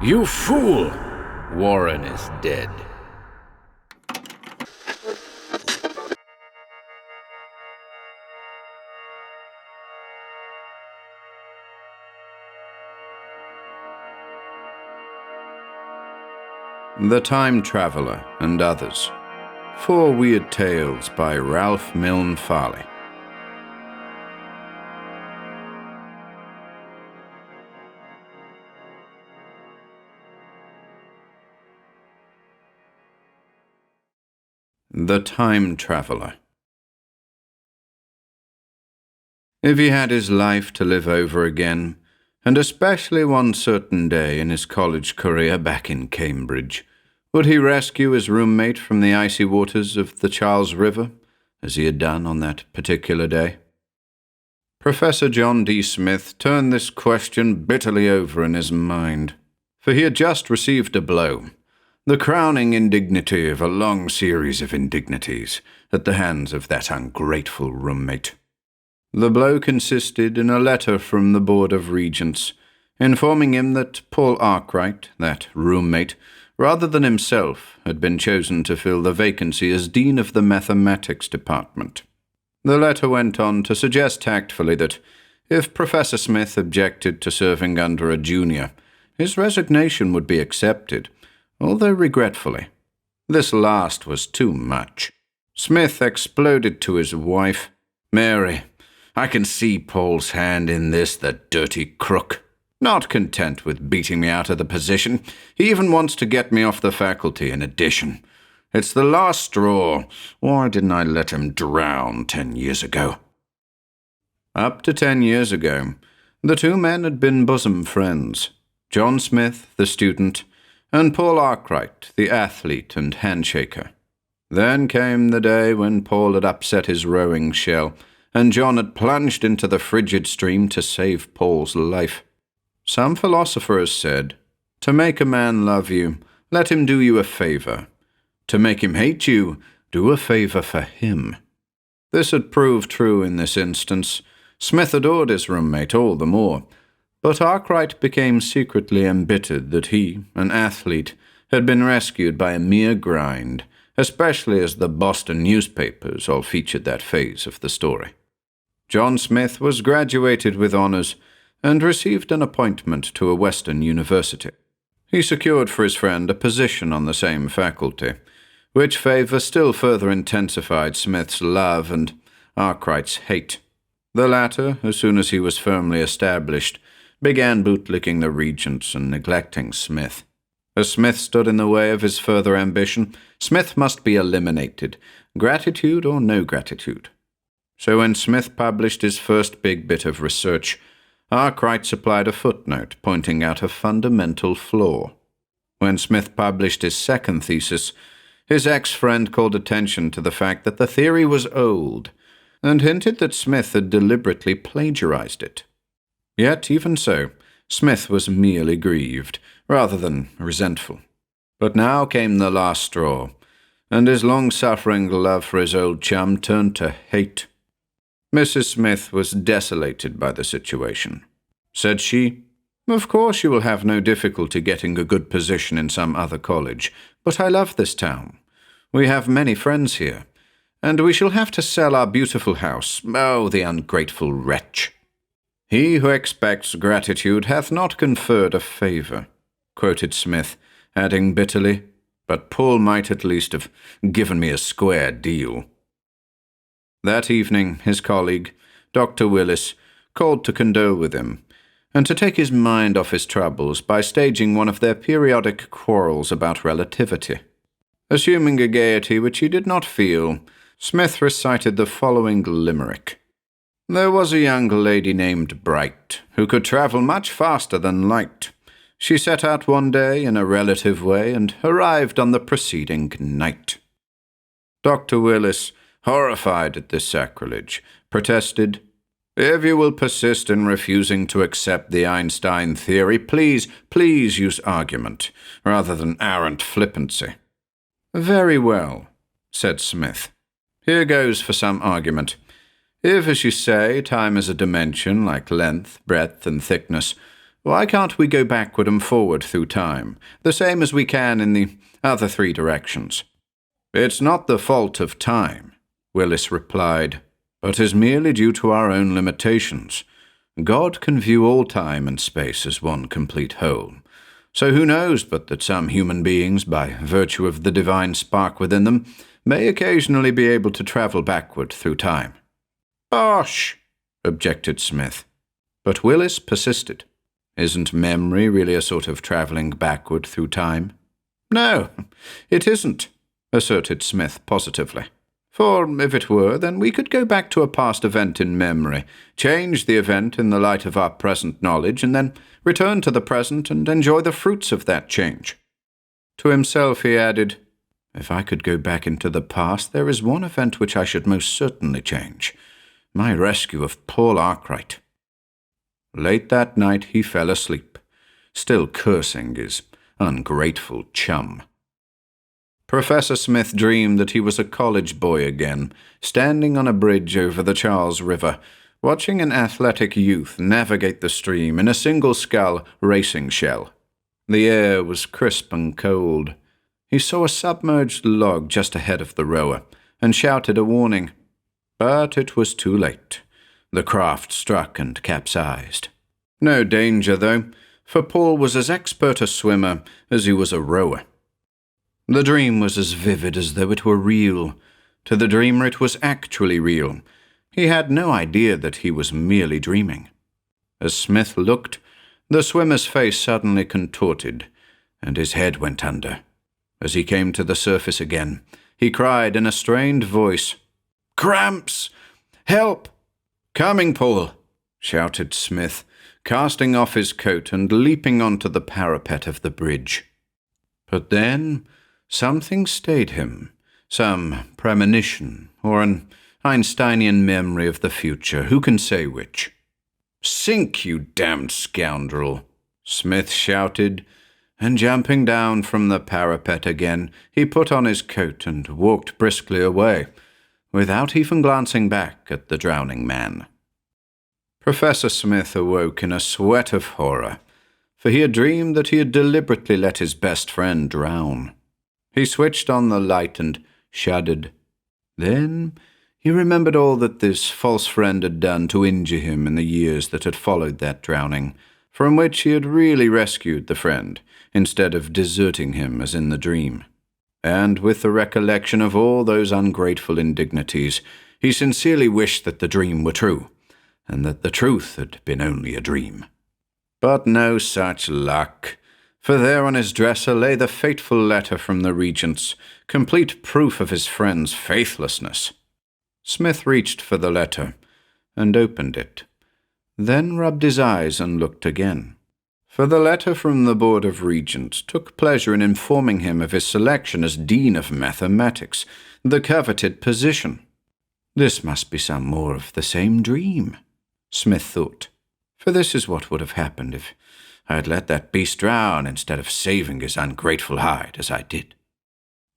You fool! Warren is dead. The Time Traveler and Others. 4 Weird Tales by Ralph Milne Farley. The Time Traveler. If he had his life to live over again, and especially one certain day in his college career back in Cambridge, would he rescue his roommate from the icy waters of the Charles River, as he had done on that particular day? Professor John D. Smith turned this question bitterly over in his mind, for he had just received a blow, the crowning indignity of a long series of indignities, at the hands of that ungrateful roommate. The blow consisted in a letter from the Board of Regents, informing him that Paul Arkwright, that roommate, rather than himself, had been chosen to fill the vacancy as Dean of the Mathematics Department. The letter went on to suggest tactfully that, if Professor Smith objected to serving under a junior, his resignation would be accepted, although regretfully. This last was too much. Smith exploded to his wife, "Mary, I can see Paul's hand in this, the dirty crook. Not content with beating me out of the position, he even wants to get me off the faculty in addition. It's the last straw. Why didn't I let him drown 10 years ago?" Up to 10 years ago, the two men had been bosom friends. John Smith, the student, and Paul Arkwright, the athlete and handshaker. Then came the day when Paul had upset his rowing shell, and John had plunged into the frigid stream to save Paul's life. Some philosopher has said, "To make a man love you, let him do you a favor. To make him hate you, do a favor for him." This had proved true in this instance. Smith adored his roommate all the more, but Arkwright became secretly embittered that he, an athlete, had been rescued by a mere grind, especially as the Boston newspapers all featured that phase of the story. John Smith was graduated with honors and received an appointment to a Western university. He secured for his friend a position on the same faculty, which favor still further intensified Smith's love and Arkwright's hate. The latter, as soon as he was firmly established, began bootlicking the regents and neglecting Smith. As Smith stood in the way of his further ambition, Smith must be eliminated, gratitude or no gratitude. So when Smith published his first big bit of research, Arkwright supplied a footnote pointing out a fundamental flaw. When Smith published his second thesis, his ex-friend called attention to the fact that the theory was old, and hinted that Smith had deliberately plagiarized it. Yet, even so, Smith was merely grieved, rather than resentful. But now came the last straw, and his long-suffering love for his old chum turned to hate. Mrs. Smith was desolated by the situation. Said she, "Of course you will have no difficulty getting a good position in some other college, but I love this town. We have many friends here, and we shall have to sell our beautiful house. Oh, the ungrateful wretch! He who expects gratitude hath not conferred a favor," quoted Smith, adding bitterly, "but Paul might at least have given me a square deal." That evening, his colleague, Dr. Willis, called to condole with him, and to take his mind off his troubles by staging one of their periodic quarrels about relativity. Assuming a gaiety which he did not feel, Smith recited the following limerick. "There was a young lady named Bright, who could travel much faster than light. She set out one day in a relative way, and arrived on the preceding night." Dr. Willis, horrified at this sacrilege, protested, "If you will persist in refusing to accept the Einstein theory, please use argument, rather than arrant flippancy." "Very well," said Smith. "Here goes for some argument. If, as you say, time is a dimension like length, breadth, and thickness, Why can't we go backward and forward through time, the same as we can in the other 3 directions?" "It's not the fault of time," Willis replied, "but is merely due to our own limitations. God can view all time and space as one complete whole. So who knows but that some human beings, by virtue of the divine spark within them, may occasionally be able to travel backward through time?" "Bosh!" objected Smith. But Willis persisted. "Isn't memory really a sort of travelling backward through time?" "No, it isn't," asserted Smith positively. "For if it were, then we could go back to a past event in memory, change the event in the light of our present knowledge, and then return to the present and enjoy the fruits of that change." To himself he added, "If I could go back into the past, there is one event which I should most certainly change: my rescue of Paul Arkwright." Late that night he fell asleep, still cursing his ungrateful chum. Professor Smith dreamed that he was a college boy again, standing on a bridge over the Charles River, watching an athletic youth navigate the stream in a single-scull racing shell. The air was crisp and cold. He saw a submerged log just ahead of the rower, and shouted a warning. But it was too late. The craft struck and capsized. No danger, though, for Paul was as expert a swimmer as he was a rower. The dream was as vivid as though it were real. To the dreamer it was actually real. He had no idea that he was merely dreaming. As Smith looked, the swimmer's face suddenly contorted, and his head went under. As he came to the surface again, he cried in a strained voice, "Cramps! Help!" "Coming, Paul!" shouted Smith, casting off his coat and leaping onto the parapet of the bridge. But then something stayed him, some premonition, or an Einsteinian memory of the future, who can say which? "Sink, you damned scoundrel!" Smith shouted, and jumping down from the parapet again, he put on his coat and walked briskly away, without even glancing back at the drowning man. Professor Smith awoke in a sweat of horror, for he had dreamed that he had deliberately let his best friend drown. He switched on the light and shuddered. Then he remembered all that this false friend had done to injure him in the years that had followed that drowning, from which he had really rescued the friend, instead of deserting him as in the dream. And with the recollection of all those ungrateful indignities, he sincerely wished that the dream were true, and that the truth had been only a dream. But no such luck, for there on his dresser lay the fateful letter from the Regents, complete proof of his friend's faithlessness. Smith reached for the letter, and opened it, then rubbed his eyes and looked again. For the letter from the Board of Regents took pleasure in informing him of his selection as Dean of Mathematics, the coveted position. This must be some more of the same dream, Smith thought, for this is what would have happened if I had let that beast drown instead of saving his ungrateful hide as I did.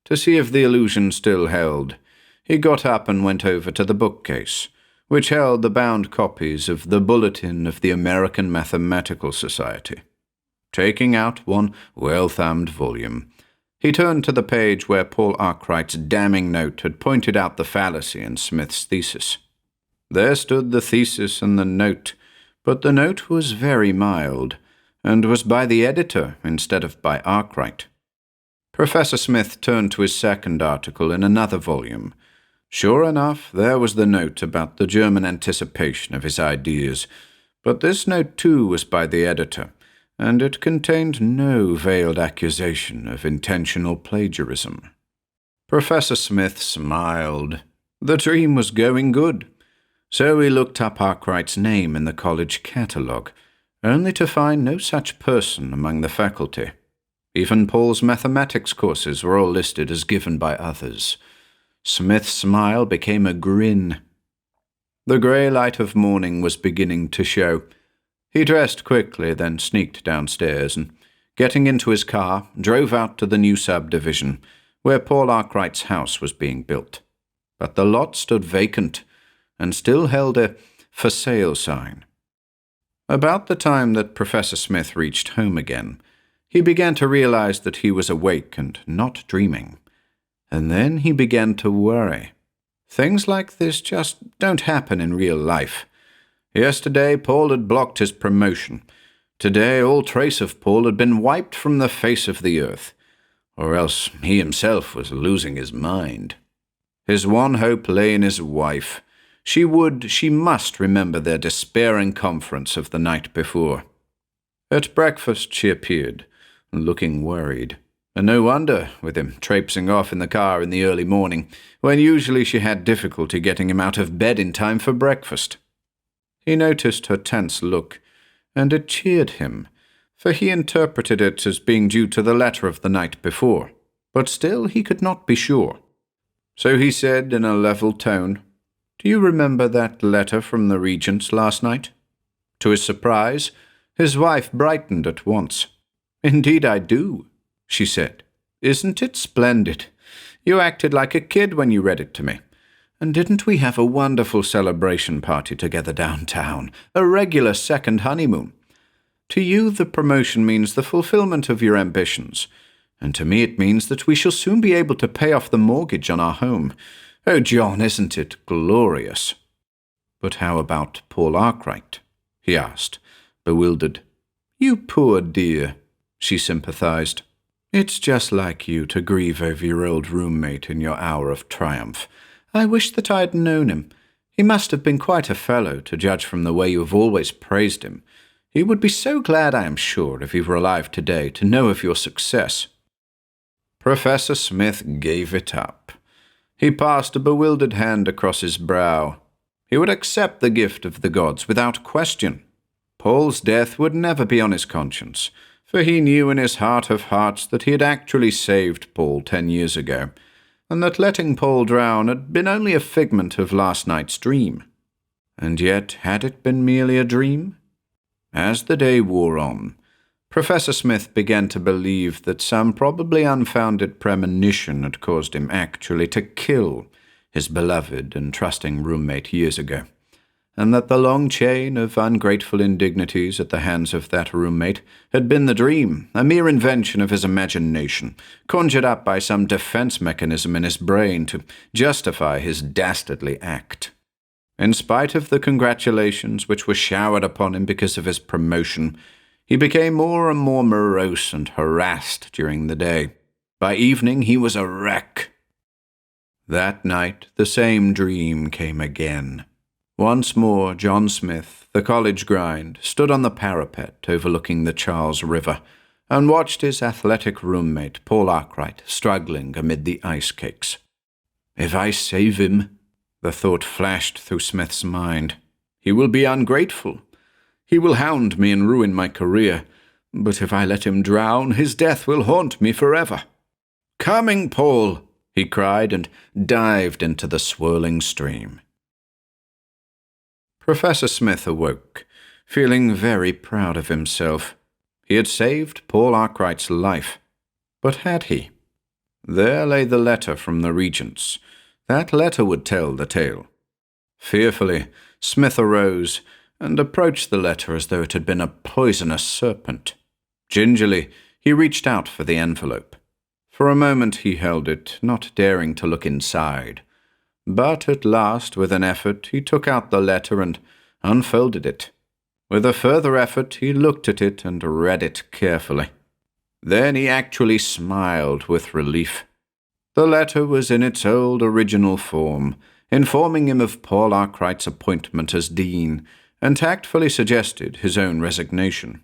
To see if the illusion still held, he got up and went over to the bookcase, which held the bound copies of the Bulletin of the American Mathematical Society. Taking out one well-thumbed volume, he turned to the page where Paul Arkwright's damning note had pointed out the fallacy in Smith's thesis. There stood the thesis and the note, but the note was very mild, and was by the editor instead of by Arkwright. Professor Smith turned to his second article in another volume. Sure enough, there was the note about the German anticipation of his ideas, but this note too was by the editor, and it contained no veiled accusation of intentional plagiarism. Professor Smith smiled. The dream was going good. So he looked up Arkwright's name in the college catalogue, only to find no such person among the faculty. Even Paul's mathematics courses were all listed as given by others. Smith's smile became a grin. The grey light of morning was beginning to show. He dressed quickly, then sneaked downstairs, and, getting into his car, drove out to the new subdivision, where Paul Arkwright's house was being built. But the lot stood vacant, and still held a "for sale" sign. About the time that Professor Smith reached home again, he began to realize that he was awake and not dreaming. And then he began to worry. Things like this just don't happen in real life. Yesterday, Paul had blocked his promotion. Today, all trace of Paul had been wiped from the face of the earth. Or else he himself was losing his mind. His one hope lay in his wife. She must remember their despairing conference of the night before. At breakfast she appeared, looking worried. And no wonder, with him traipsing off in the car in the early morning, when usually she had difficulty getting him out of bed in time for breakfast. He noticed her tense look, and it cheered him, for he interpreted it as being due to the letter of the night before, but still he could not be sure. So he said in a level tone, "Do you remember that letter from the Regents last night?" To his surprise, his wife brightened at once. "Indeed I do," she said. "Isn't it splendid? You acted like a kid when you read it to me. And didn't we have a wonderful celebration party together downtown? A regular second honeymoon. To you, the promotion means the fulfillment of your ambitions, and to me it means that we shall soon be able to pay off the mortgage on our home. Oh, John, isn't it glorious?" "But how about Paul Arkwright?" he asked, bewildered. "You poor dear," she sympathized. "It's just like you to grieve over your old roommate in your hour of triumph. I wish that I had known him. He must have been quite a fellow, to judge from the way you have always praised him. He would be so glad, I am sure, if he were alive today, to know of your success." Professor Smith gave it up. He passed a bewildered hand across his brow. He would accept the gift of the gods without question. Paul's death would never be on his conscience, for he knew in his heart of hearts that he had actually saved Paul 10 years ago, and that letting Paul drown had been only a figment of last night's dream. And yet, had it been merely a dream? As the day wore on, Professor Smith began to believe that some probably unfounded premonition had caused him actually to kill his beloved and trusting roommate years ago, and that the long chain of ungrateful indignities at the hands of that roommate had been the dream, a mere invention of his imagination, conjured up by some defense mechanism in his brain to justify his dastardly act. In spite of the congratulations which were showered upon him because of his promotion, he became more and more morose and harassed during the day. By evening he was a wreck. That night the same dream came again. Once more John Smith, the college grind, stood on the parapet overlooking the Charles River and watched his athletic roommate Paul Arkwright struggling amid the ice cakes. "If I save him," the thought flashed through Smith's mind, "he will be ungrateful. He will hound me and ruin my career. But if I let him drown, his death will haunt me forever." "Coming, Paul!" he cried, and dived into the swirling stream. Professor Smith awoke, feeling very proud of himself. He had saved Paul Arkwright's life. But had he? There lay the letter from the Regents. That letter would tell the tale. Fearfully, Smith arose and approached the letter as though it had been a poisonous serpent. Gingerly, he reached out for the envelope. For a moment he held it, not daring to look inside. But at last, with an effort, he took out the letter and unfolded it. With a further effort, he looked at it and read it carefully. Then he actually smiled with relief. The letter was in its old original form, informing him of Paul Arkwright's appointment as dean, and tactfully suggested his own resignation.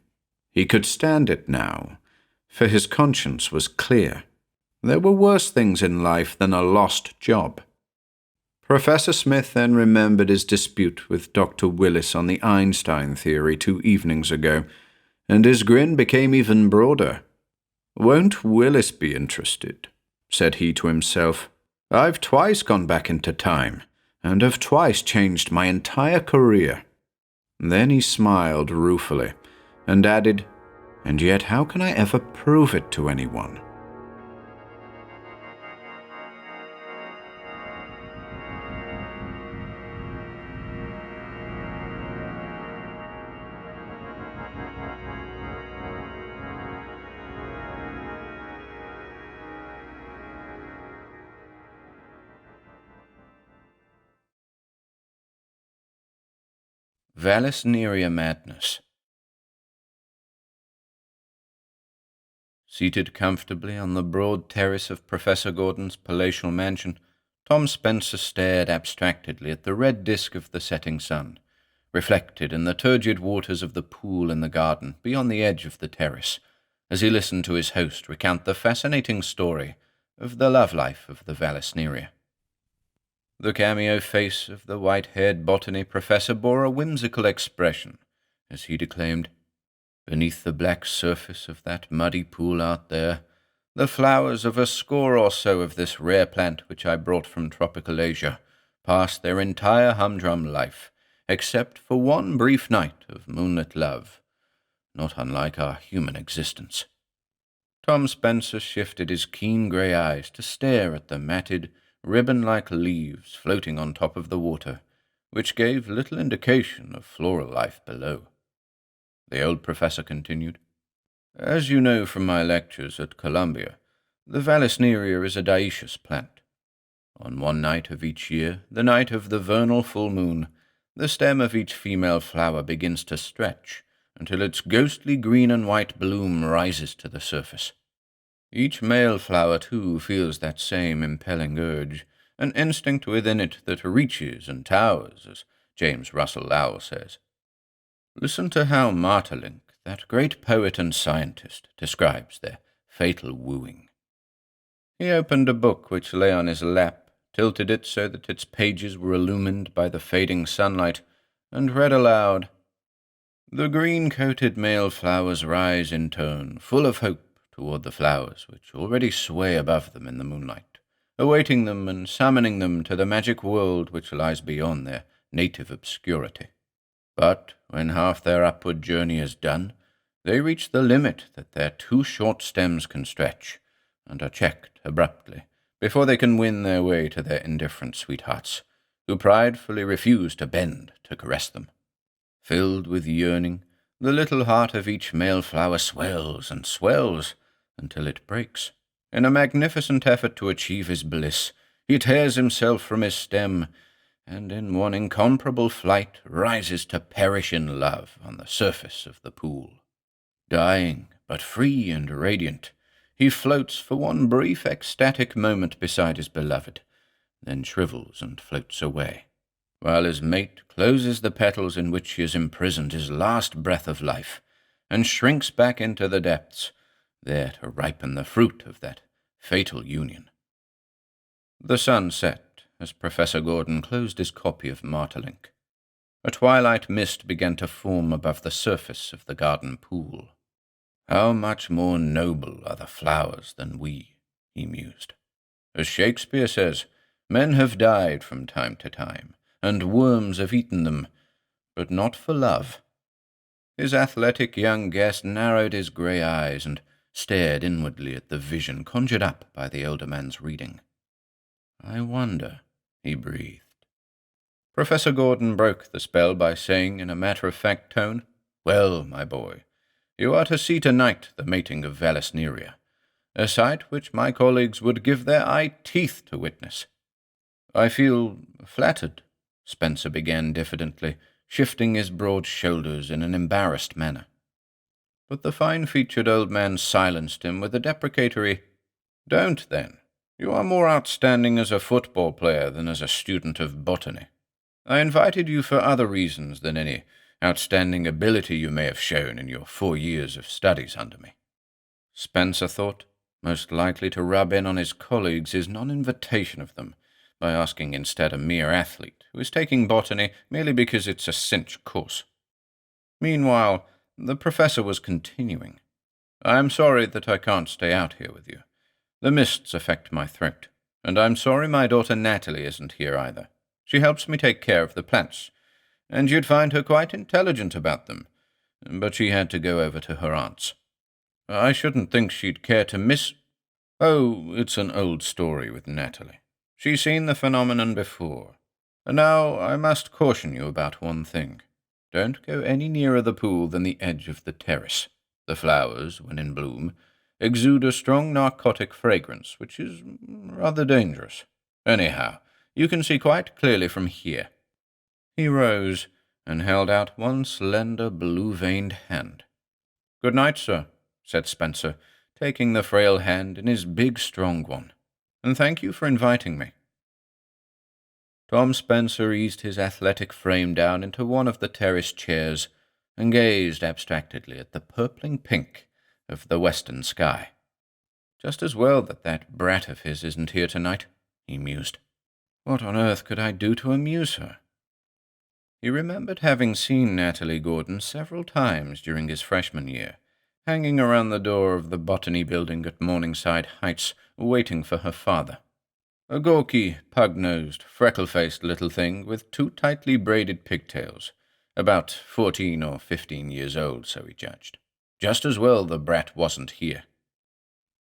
He could stand it now, for his conscience was clear. There were worse things in life than a lost job. Professor Smith then remembered his dispute with Dr. Willis on the Einstein theory 2 evenings ago, and his grin became even broader. "Won't Willis be interested?" said he to himself. "I've twice gone back into time, and have twice changed my entire career." Then he smiled ruefully, and added, "And yet how can I ever prove it to anyone?" Vallisneria Madness. Seated comfortably on the broad terrace of Professor Gordon's palatial mansion, Tom Spencer stared abstractedly at the red disk of the setting sun, reflected in the turgid waters of the pool in the garden beyond the edge of the terrace, as he listened to his host recount the fascinating story of the love life of the Vallisneria. The cameo face of the white-haired botany professor bore a whimsical expression as he declaimed, "Beneath the black surface of that muddy pool out there, the flowers of a score or so of this rare plant which I brought from tropical Asia pass their entire humdrum life, except for one brief night of moonlit love, not unlike our human existence." Tom Spencer shifted his keen grey eyes to stare at the matted, ribbon-like leaves floating on top of the water, which gave little indication of floral life below. The old professor continued, "As you know from my lectures at Columbia, the Vallisneria is a dioecious plant. On one night of each year, the night of the vernal full moon, the stem of each female flower begins to stretch until its ghostly green and white bloom rises to the surface. Each male flower, too, feels that same impelling urge, an instinct within it that reaches and towers, as James Russell Lowell says. Listen to how Maeterlinck, that great poet and scientist, describes their fatal wooing." He opened a book which lay on his lap, tilted it so that its pages were illumined by the fading sunlight, and read aloud, "The green-coated male flowers rise in turn, full of hope, toward the flowers which already sway above them in the moonlight, awaiting them and summoning them to the magic world which lies beyond their native obscurity. But when half their upward journey is done, they reach the limit that their too short stems can stretch, and are checked abruptly before they can win their way to their indifferent sweethearts, who pridefully refuse to bend to caress them. Filled with yearning, the little heart of each male flower swells and swells until it breaks. In a magnificent effort to achieve his bliss, he tears himself from his stem, and in one incomparable flight rises to perish in love on the surface of the pool. Dying, but free and radiant, he floats for one brief ecstatic moment beside his beloved, then shrivels and floats away, while his mate closes the petals in which he has imprisoned his last breath of life, and shrinks back into the depths, there to ripen the fruit of that fatal union." The sun set as Professor Gordon closed his copy of Maeterlinck. A twilight mist began to form above the surface of the garden pool. "How much more noble are the flowers than we," he mused. "As Shakespeare says, men have died from time to time, and worms have eaten them, but not for love." His athletic young guest narrowed his grey eyes and stared inwardly at the vision conjured up by the older man's reading. "I wonder," he breathed. Professor Gordon broke the spell by saying in a matter-of-fact tone, "Well, my boy, you are to see tonight the mating of Vallisneria, a sight which my colleagues would give their eye-teeth to witness." "I feel flattered," Spencer began diffidently, shifting his broad shoulders in an embarrassed manner. But the fine-featured old man silenced him with a deprecatory, "Don't, then. You are more outstanding as a football player than as a student of botany. I invited you for other reasons than any outstanding ability you may have shown in your 4 years of studies under me." Spencer thought, most likely to rub in on his colleagues his non-invitation of them, by asking instead a mere athlete who is taking botany merely because it's a cinch course. Meanwhile, the professor was continuing, "I am sorry that I can't stay out here with you. The mists affect my throat, and I'm sorry my daughter Natalie isn't here either. She helps me take care of the plants, and you'd find her quite intelligent about them, but she had to go over to her aunt's. I shouldn't think she'd care to miss—" "Oh, it's an old story with Natalie. She's seen the phenomenon before. And now I must caution you about one thing. Don't go any nearer the pool than the edge of the terrace. The flowers, when in bloom, exude a strong narcotic fragrance, which is rather dangerous. Anyhow, you can see quite clearly from here." He rose, and held out one slender blue-veined hand. "Good night, sir," said Spencer, taking the frail hand in his big, strong one, "and thank you for inviting me." Tom Spencer eased his athletic frame down into one of the terrace chairs and gazed abstractedly at the purpling pink of the western sky. "Just as well that that brat of his isn't here tonight," he mused. "What on earth could I do to amuse her?" He remembered having seen Natalie Gordon several times during his freshman year, hanging around the door of the botany building at Morningside Heights, waiting for her father. A gawky, pug-nosed, freckle-faced little thing with two tightly braided pigtails, about 14 or 15 years old, so he judged. Just as well the brat wasn't here.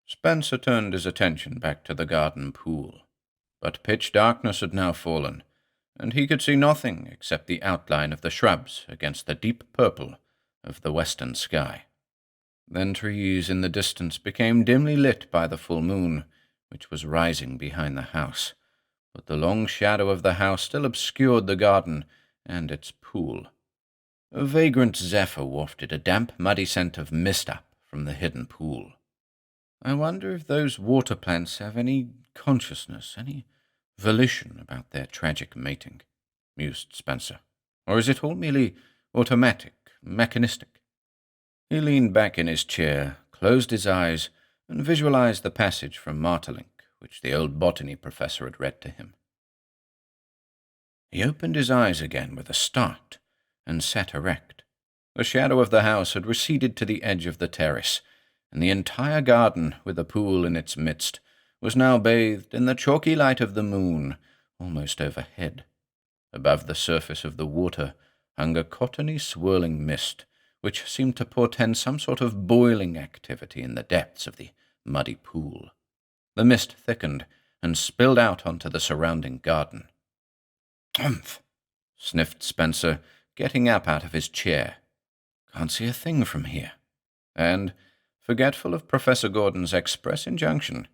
Spencer turned his attention back to the garden pool, but pitch darkness had now fallen, and he could see nothing except the outline of the shrubs against the deep purple of the western sky. Then trees in the distance became dimly lit by the full moon, which was rising behind the house, but the long shadow of the house still obscured the garden and its pool. A vagrant zephyr wafted a damp, muddy scent of mist up from the hidden pool. "I wonder if those water plants have any consciousness, any volition about their tragic mating," mused Spencer. "Or is it all merely automatic, mechanistic?" He leaned back in his chair, closed his eyes, and visualized the passage from Martelink, which the old botany professor had read to him. He opened his eyes again with a start and sat erect. The shadow of the house had receded to the edge of the terrace, and the entire garden, with a pool in its midst, was now bathed in the chalky light of the moon, almost overhead. Above the surface of the water hung a cottony swirling mist, which seemed to portend some sort of boiling activity in the depths of the muddy pool. The mist thickened and spilled out onto the surrounding garden. "Humph!" sniffed Spencer, getting up out of his chair. "Can't see a thing from here." And, forgetful of Professor Gordon's express injunction,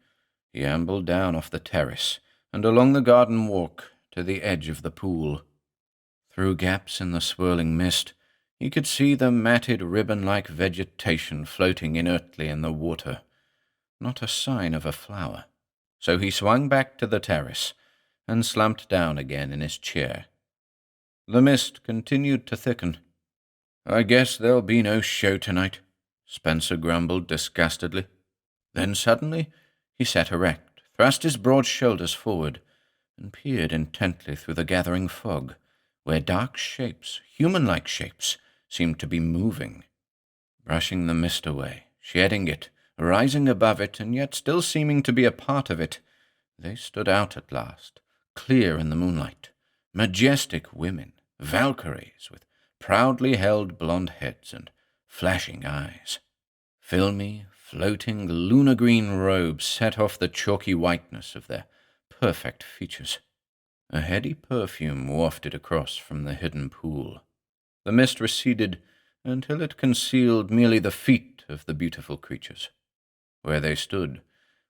he ambled down off the terrace and along the garden walk to the edge of the pool. Through gaps in the swirling mist, he could see the matted ribbon-like vegetation floating inertly in the water. Not a sign of a flower. So he swung back to the terrace and slumped down again in his chair. The mist continued to thicken. "I guess there'll be no show tonight," Spencer grumbled disgustedly. Then suddenly he sat erect, thrust his broad shoulders forward, and peered intently through the gathering fog, where dark shapes, human-like shapes, seemed to be moving, brushing the mist away, shedding it, rising above it, and yet still seeming to be a part of it. They stood out at last, clear in the moonlight, majestic women, Valkyries, with proudly held blonde heads and flashing eyes. Filmy, floating, lunar-green robes set off the chalky whiteness of their perfect features. A heady perfume wafted across from the hidden pool. The mist receded until it concealed merely the feet of the beautiful creatures. Where they stood,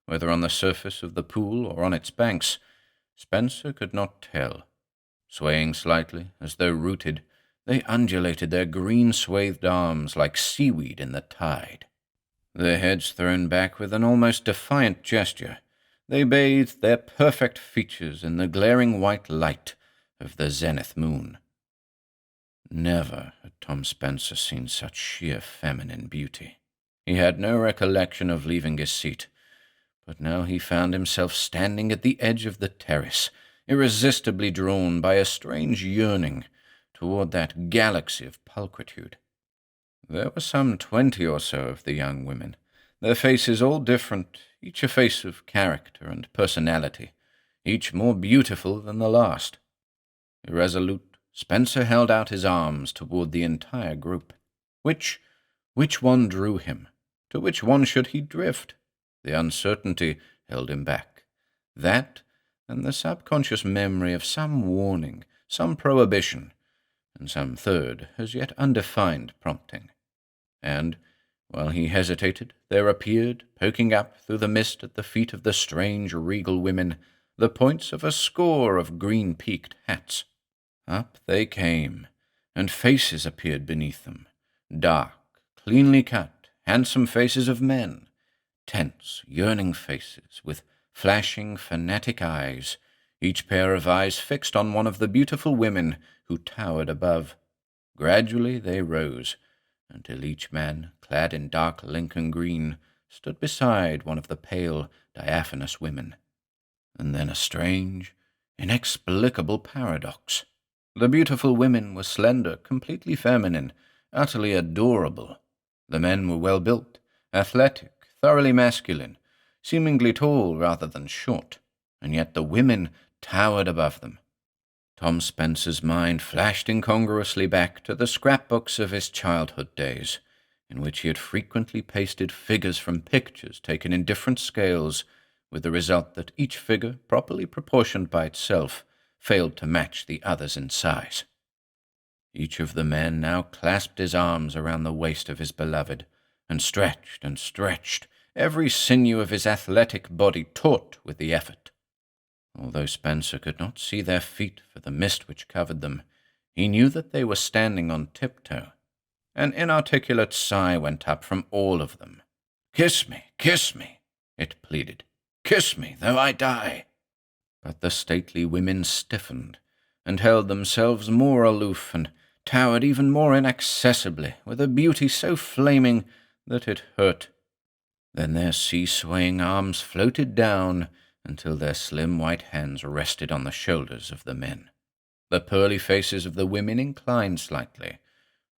whether on the surface of the pool or on its banks, Spencer could not tell. Swaying slightly, as though rooted, they undulated their green-swathed arms like seaweed in the tide. Their heads thrown back with an almost defiant gesture, they bathed their perfect features in the glaring white light of the zenith moon. Never had Tom Spencer seen such sheer feminine beauty. He had no recollection of leaving his seat, but now he found himself standing at the edge of the terrace, irresistibly drawn by a strange yearning toward that galaxy of pulchritude. There were some 20 or so of the young women, their faces all different, each a face of character and personality, each more beautiful than the last. Irresolute, Spencer held out his arms toward the entire group. Which one drew him? To which one should he drift? The uncertainty held him back. That, and the subconscious memory of some warning, some prohibition, and some third, as yet undefined prompting. And, while he hesitated, there appeared, poking up through the mist at the feet of the strange, regal women, the points of a score of green-peaked hats. Up they came, and faces appeared beneath them. Dark, cleanly cut, handsome faces of men. Tense, yearning faces with flashing, fanatic eyes, each pair of eyes fixed on one of the beautiful women who towered above. Gradually they rose, until each man, clad in dark Lincoln green, stood beside one of the pale, diaphanous women. And then a strange, inexplicable paradox. The beautiful women were slender, completely feminine, utterly adorable. The men were well-built, athletic, thoroughly masculine, seemingly tall rather than short, and yet the women towered above them. Tom Spencer's mind flashed incongruously back to the scrapbooks of his childhood days, in which he had frequently pasted figures from pictures taken in different scales, with the result that each figure, properly proportioned by itself, failed to match the others in size. Each of the men now clasped his arms around the waist of his beloved, and stretched, every sinew of his athletic body taut with the effort. Although Spencer could not see their feet for the mist which covered them, he knew that they were standing on tiptoe. An inarticulate sigh went up from all of them. Kiss me, it pleaded. Kiss me, though I die. But the stately women stiffened, and held themselves more aloof, and towered even more inaccessibly, with a beauty so flaming that it hurt. Then their sea-swaying arms floated down until their slim white hands rested on the shoulders of the men. The pearly faces of the women inclined slightly,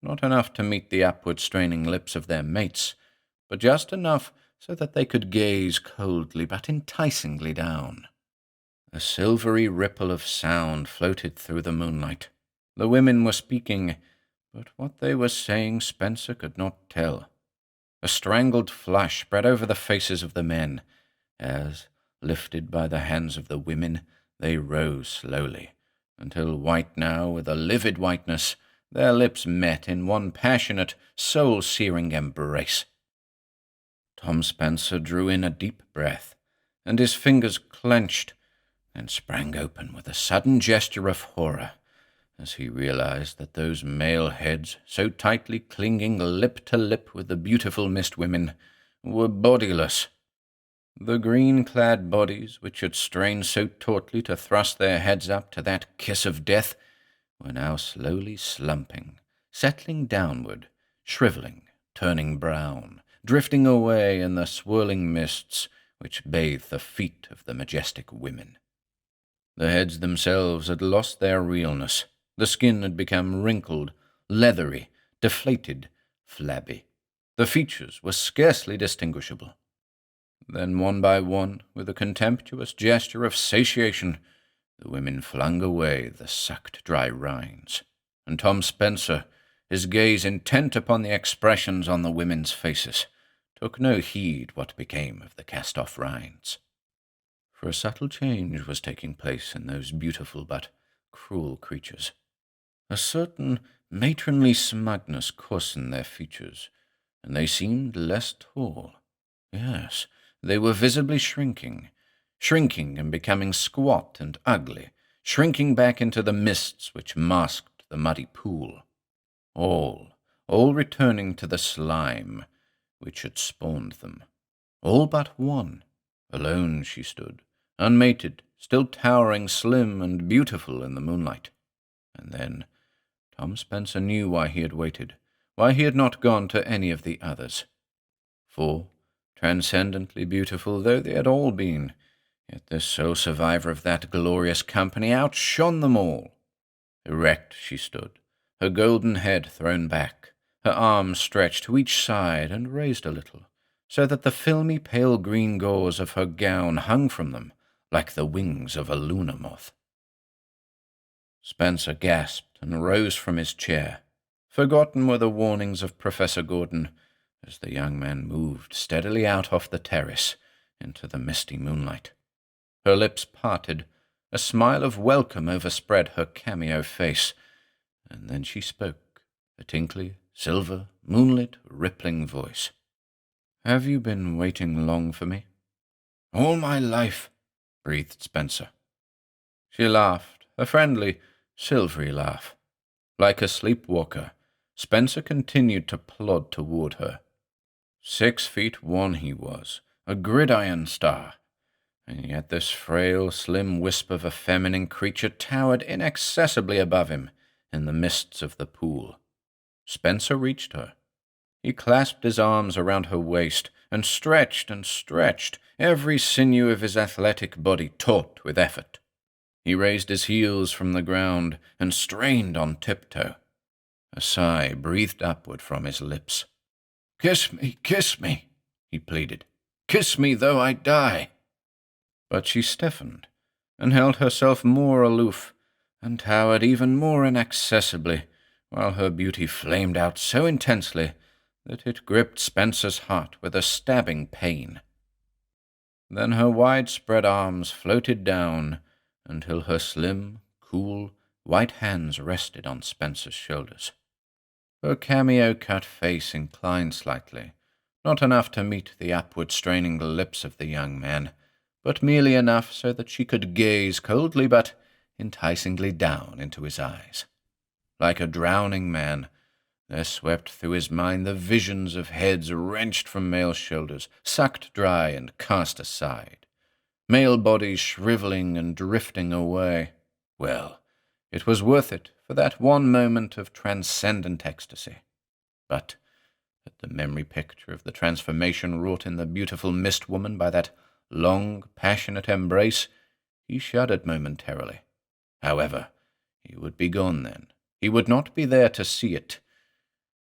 not enough to meet the upward-straining lips of their mates, but just enough so that they could gaze coldly but enticingly down. A silvery ripple of sound floated through the moonlight. The women were speaking, but what they were saying Spencer could not tell. A strangled flush spread over the faces of the men, as, lifted by the hands of the women, they rose slowly, until white now with a livid whiteness, their lips met in one passionate, soul-searing embrace. Tom Spencer drew in a deep breath, and his fingers clenched, and sprang open with a sudden gesture of horror, as he realized that those male heads, so tightly clinging lip to lip with the beautiful mist women, were bodiless. The green-clad bodies, which had strained so tautly to thrust their heads up to that kiss of death, were now slowly slumping, settling downward, shriveling, turning brown, drifting away in the swirling mists which bathed the feet of the majestic women. The heads themselves had lost their realness. The skin had become wrinkled, leathery, deflated, flabby. The features were scarcely distinguishable. Then, one by one, with a contemptuous gesture of satiation, the women flung away the sucked dry rinds, and Tom Spencer, his gaze intent upon the expressions on the women's faces, took no heed what became of the cast-off rinds. For a subtle change was taking place in those beautiful but cruel creatures. A certain matronly smugness coarsened their features, and they seemed less tall. Yes, they were visibly shrinking and becoming squat and ugly, shrinking back into the mists which masked the muddy pool. All returning to the slime which had spawned them. All but one. Alone she stood, unmated, still towering slim and beautiful in the moonlight. And then Tom Spencer knew why he had waited, why he had not gone to any of the others. For, transcendently beautiful though they had all been, yet this sole survivor of that glorious company outshone them all. Erect she stood, her golden head thrown back, her arms stretched to each side and raised a little, so that the filmy pale green gauze of her gown hung from them like the wings of a lunar moth. Spencer gasped and rose from his chair. Forgotten were the warnings of Professor Gordon, as the young man moved steadily out off the terrace into the misty moonlight. Her lips parted, a smile of welcome overspread her cameo face, and then she spoke, a tinkly, silver, moonlit, rippling voice. "Have you been waiting long for me?" "All my life," breathed Spencer. She laughed, a friendly, silvery laugh. Like a sleepwalker, Spencer continued to plod toward her. 6'1" he was, a gridiron star, and yet this frail, slim wisp of a feminine creature towered inaccessibly above him in the mists of the pool. Spencer reached her. He clasped his arms around her waist and stretched, every sinew of his athletic body taut with effort. He raised his heels from the ground and strained on tiptoe. A sigh breathed upward from his lips. Kiss me, he pleaded. Kiss me, though I die." But she stiffened and held herself more aloof and towered even more inaccessibly, while her beauty flamed out so intensely that it gripped Spencer's heart with a stabbing pain. Then her widespread arms floated down until her slim, cool, white hands rested on Spencer's shoulders. Her cameo-cut face inclined slightly, not enough to meet the upward straining lips of the young man, but merely enough so that she could gaze coldly but enticingly down into his eyes. Like a drowning man, there swept through his mind the visions of heads wrenched from male shoulders, sucked dry and cast aside, male bodies shriveling and drifting away. Well, it was worth it for that one moment of transcendent ecstasy. But at the memory picture of the transformation wrought in the beautiful mist woman by that long, passionate embrace, he shuddered momentarily. However, he would be gone then. He would not be there to see it.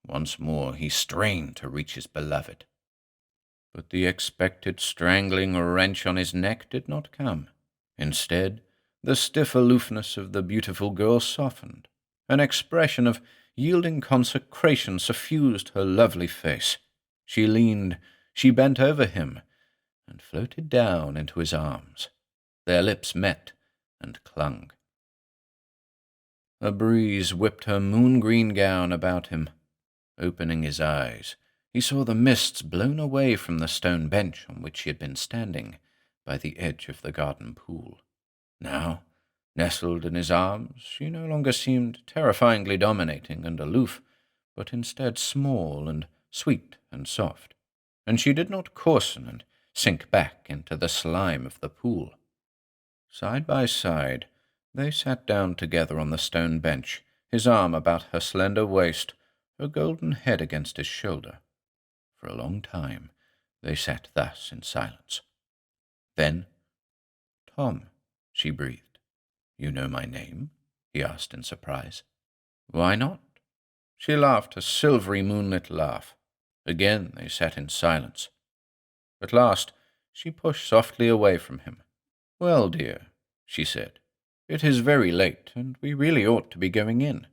Once more he strained to reach his beloved. But the expected strangling wrench on his neck did not come. Instead, the stiff aloofness of the beautiful girl softened. An expression of yielding consecration suffused her lovely face. She leaned, she bent over him, and floated down into his arms. Their lips met and clung. A breeze whipped her moon-green gown about him. Opening his eyes, he saw the mists blown away from the stone bench on which he had been standing by the edge of the garden pool. Now, nestled in his arms, she no longer seemed terrifyingly dominating and aloof, but instead small and sweet and soft, and she did not coarsen and sink back into the slime of the pool. Side by side, they sat down together on the stone bench, his arm about her slender waist, her golden head against his shoulder. For a long time they sat thus in silence. Then, "Tom," she breathed. "You know my name?" he asked in surprise. "Why not?" She laughed a silvery moonlit laugh. Again they sat in silence. At last she pushed softly away from him. "Well, dear," she said, "it is very late, and we really ought to be going in."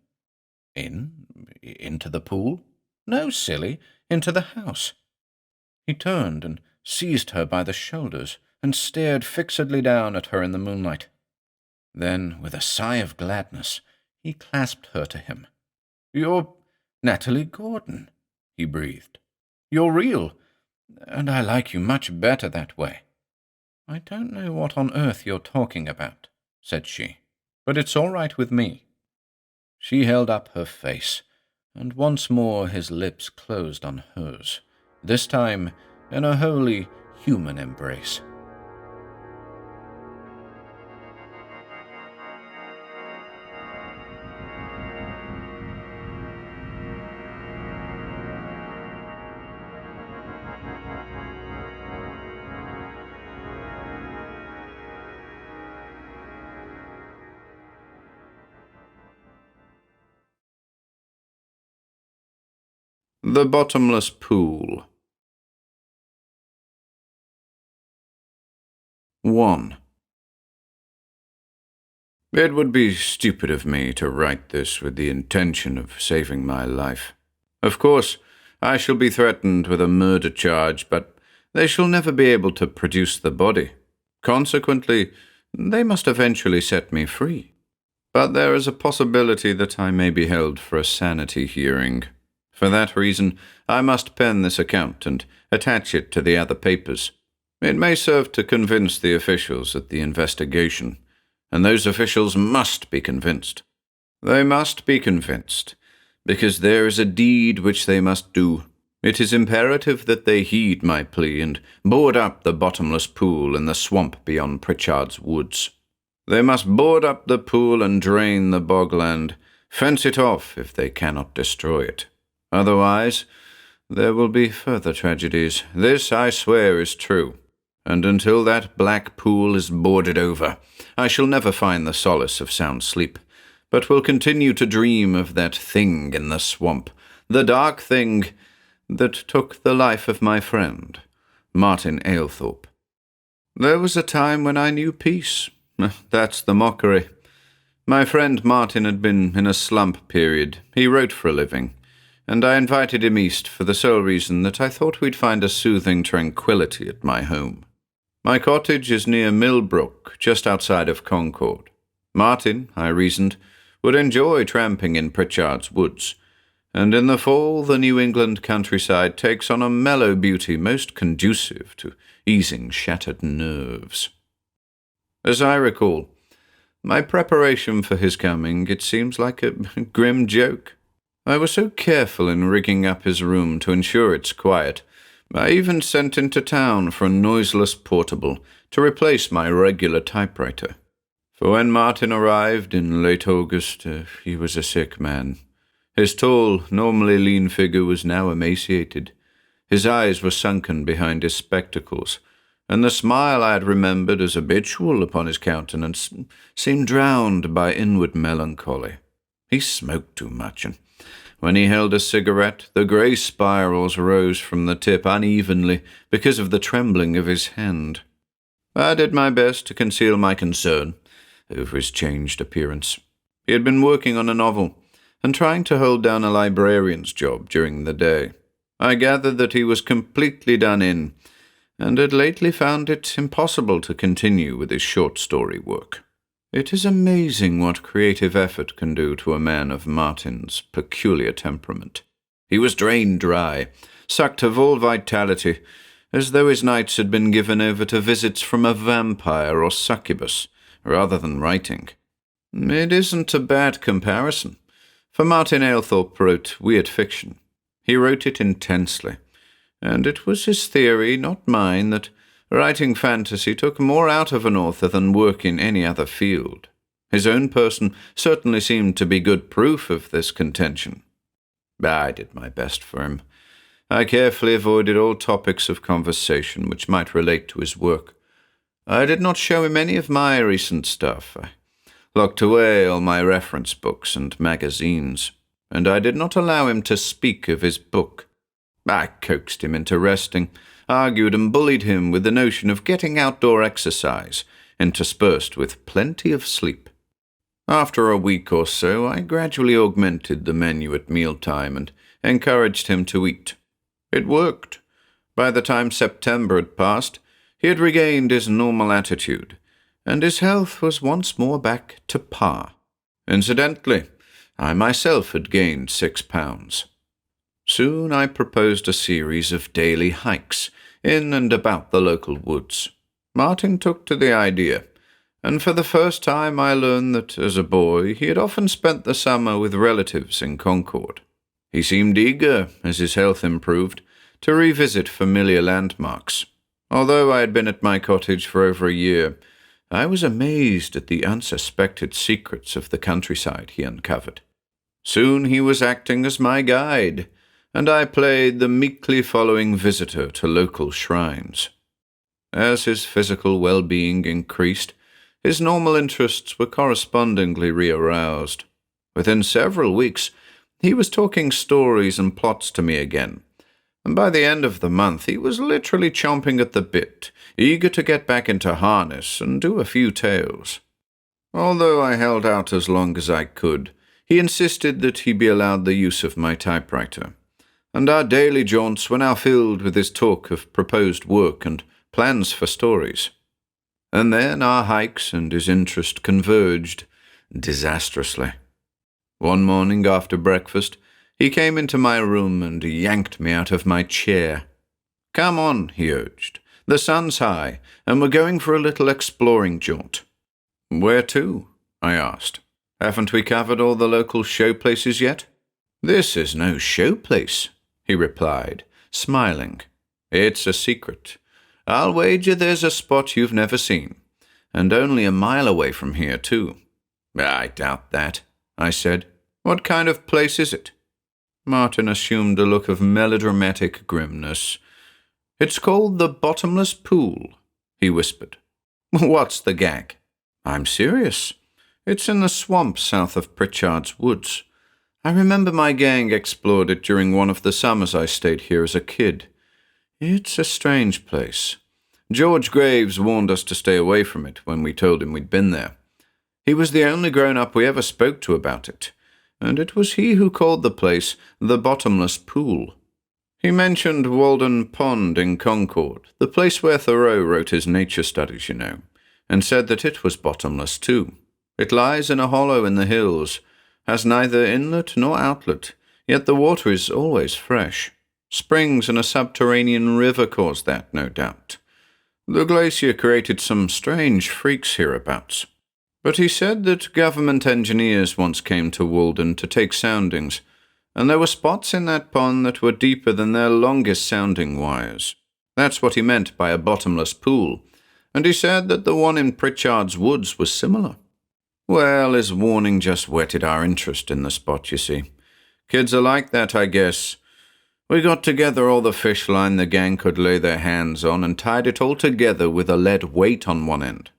Into the pool? No, silly, into the house." He turned and seized her by the shoulders and stared fixedly down at her in the moonlight. Then, with a sigh of gladness, he clasped her to him. "You're Natalie Gordon," he breathed. "You're real, and I like you much better that way." "I don't know what on earth you're talking about," said she, "but it's all right with me." She held up her face, and once more his lips closed on hers, this time in a wholly human embrace. The Bottomless Pool. 1. It would be stupid of me to write this with the intention of saving my life. Of course, I shall be threatened with a murder charge, but they shall never be able to produce the body. Consequently, they must eventually set me free. But there is a possibility that I may be held for a sanity hearing. For that reason, I must pen this account and attach it to the other papers. It may serve to convince the officials at the investigation, and those officials must be convinced. They must be convinced, because there is a deed which they must do. It is imperative that they heed my plea and board up the bottomless pool in the swamp beyond Pritchard's woods. They must board up the pool and drain the bogland, fence it off if they cannot destroy it. Otherwise, there will be further tragedies. This, I swear, is true. And until that black pool is boarded over, I shall never find the solace of sound sleep, but will continue to dream of that thing in the swamp, the dark thing that took the life of my friend, Martin Aylthorpe. There was a time when I knew peace. That's the mockery. My friend Martin had been in a slump period. He wrote for a living, and I invited him east for the sole reason that I thought we'd find a soothing tranquility at my home. My cottage is near Millbrook, just outside of Concord. Martin, I reasoned, would enjoy tramping in Pritchard's woods, and in the fall the New England countryside takes on a mellow beauty most conducive to easing shattered nerves. As I recall, my preparation for his coming, it seems like a grim joke. I was so careful in rigging up his room to ensure its quiet, I even sent into town for a noiseless portable to replace my regular typewriter. For when Martin arrived in late August, he was a sick man. His tall, normally lean figure was now emaciated. His eyes were sunken behind his spectacles, and the smile I had remembered as habitual upon his countenance seemed drowned by inward melancholy. He smoked too much, and when he held a cigarette, the grey spirals rose from the tip unevenly because of the trembling of his hand. I did my best to conceal my concern over his changed appearance. He had been working on a novel and trying to hold down a librarian's job during the day. I gathered that he was completely done in, and had lately found it impossible to continue with his short story work. It is amazing what creative effort can do to a man of Martin's peculiar temperament. He was drained dry, sucked of all vitality, as though his nights had been given over to visits from a vampire or succubus, rather than writing. It isn't a bad comparison, for Martin Aylthorpe wrote weird fiction. He wrote it intensely, and it was his theory, not mine, that writing fantasy took more out of an author than work in any other field. His own person certainly seemed to be good proof of this contention. I did my best for him. I carefully avoided all topics of conversation which might relate to his work. I did not show him any of my recent stuff. I locked away all my reference books and magazines, and I did not allow him to speak of his book. I coaxed him into resting, argued and bullied him with the notion of getting outdoor exercise, interspersed with plenty of sleep. After a week or so, I gradually augmented the menu at mealtime and encouraged him to eat. It worked. By the time September had passed, he had regained his normal attitude, and his health was once more back to par. Incidentally, I myself had gained 6 pounds. Soon I proposed a series of daily hikes in and about the local woods. Martin took to the idea, and for the first time I learned that, as a boy, he had often spent the summer with relatives in Concord. He seemed eager, as his health improved, to revisit familiar landmarks. Although I had been at my cottage for over a year, I was amazed at the unsuspected secrets of the countryside he uncovered. Soon he was acting as my guide, and I played the meekly following visitor to local shrines. As his physical well-being increased, his normal interests were correspondingly rearoused. Within several weeks, he was talking stories and plots to me again, and by the end of the month he was literally chomping at the bit, eager to get back into harness and do a few tales. Although I held out as long as I could, he insisted that he be allowed the use of my typewriter, and our daily jaunts were now filled with his talk of proposed work and plans for stories. And then our hikes and his interest converged disastrously. One morning after breakfast, he came into my room and yanked me out of my chair. "Come on," he urged. "The sun's high, and we're going for a little exploring jaunt." "Where to?" I asked. Haven't we covered all the local show places yet?" "This is no show place," he replied, smiling. "It's a secret. I'll wager there's a spot you've never seen, and only a mile away from here, too." "I doubt that," I said. "What kind of place is it?" Martin assumed a look of melodramatic grimness. "It's called the Bottomless Pool," he whispered. "What's the gag?" "I'm serious. It's in the swamp south of Pritchard's Woods. I remember my gang explored it during one of the summers I stayed here as a kid. It's a strange place. George Graves warned us to stay away from it when we told him we'd been there. He was the only grown-up we ever spoke to about it, and it was he who called the place the Bottomless Pool. He mentioned Walden Pond in Concord, the place where Thoreau wrote his nature studies, you know, and said that it was bottomless too. It lies in a hollow in the hills, has neither inlet nor outlet, yet the water is always fresh. Springs and a subterranean river caused that, no doubt. The glacier created some strange freaks hereabouts. But he said that government engineers once came to Walden to take soundings, and there were spots in that pond that were deeper than their longest sounding wires. That's what he meant by a bottomless pool, and he said that the one in Pritchard's Woods was similar. Well, his warning just whetted our interest in the spot, you see. Kids are like that, I guess. We got together all the fish line the gang could lay their hands on and tied it all together with a lead weight on one end.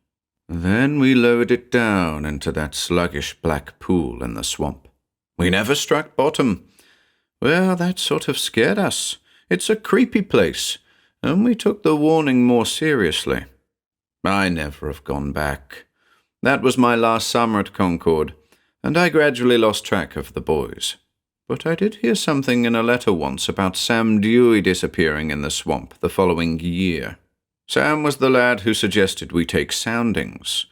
Then we lowered it down into that sluggish black pool in the swamp. We never struck bottom. Well, that sort of scared us. It's a creepy place, and we took the warning more seriously. I never have gone back. That was my last summer at Concord, and I gradually lost track of the boys. But I did hear something in a letter once about Sam Dewey disappearing in the swamp the following year. Sam was the lad who suggested we take soundings.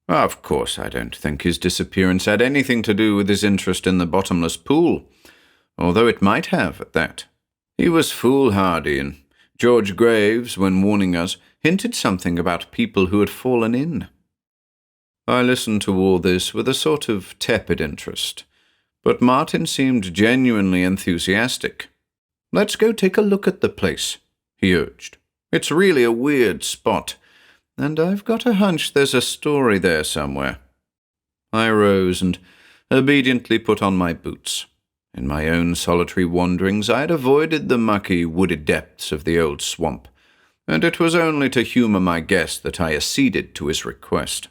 Of course, I don't think his disappearance had anything to do with his interest in the bottomless pool, although it might have at that. He was foolhardy, and George Graves, when warning us, hinted something about people who had fallen in. I listened to all this with a sort of tepid interest, but Martin seemed genuinely enthusiastic. "Let's go take a look at the place," he urged. "It's really a weird spot, and I've got a hunch there's a story there somewhere." I rose and obediently put on my boots. In my own solitary wanderings, I had avoided the mucky, wooded depths of the old swamp, and it was only to humor my guest that I acceded to his request.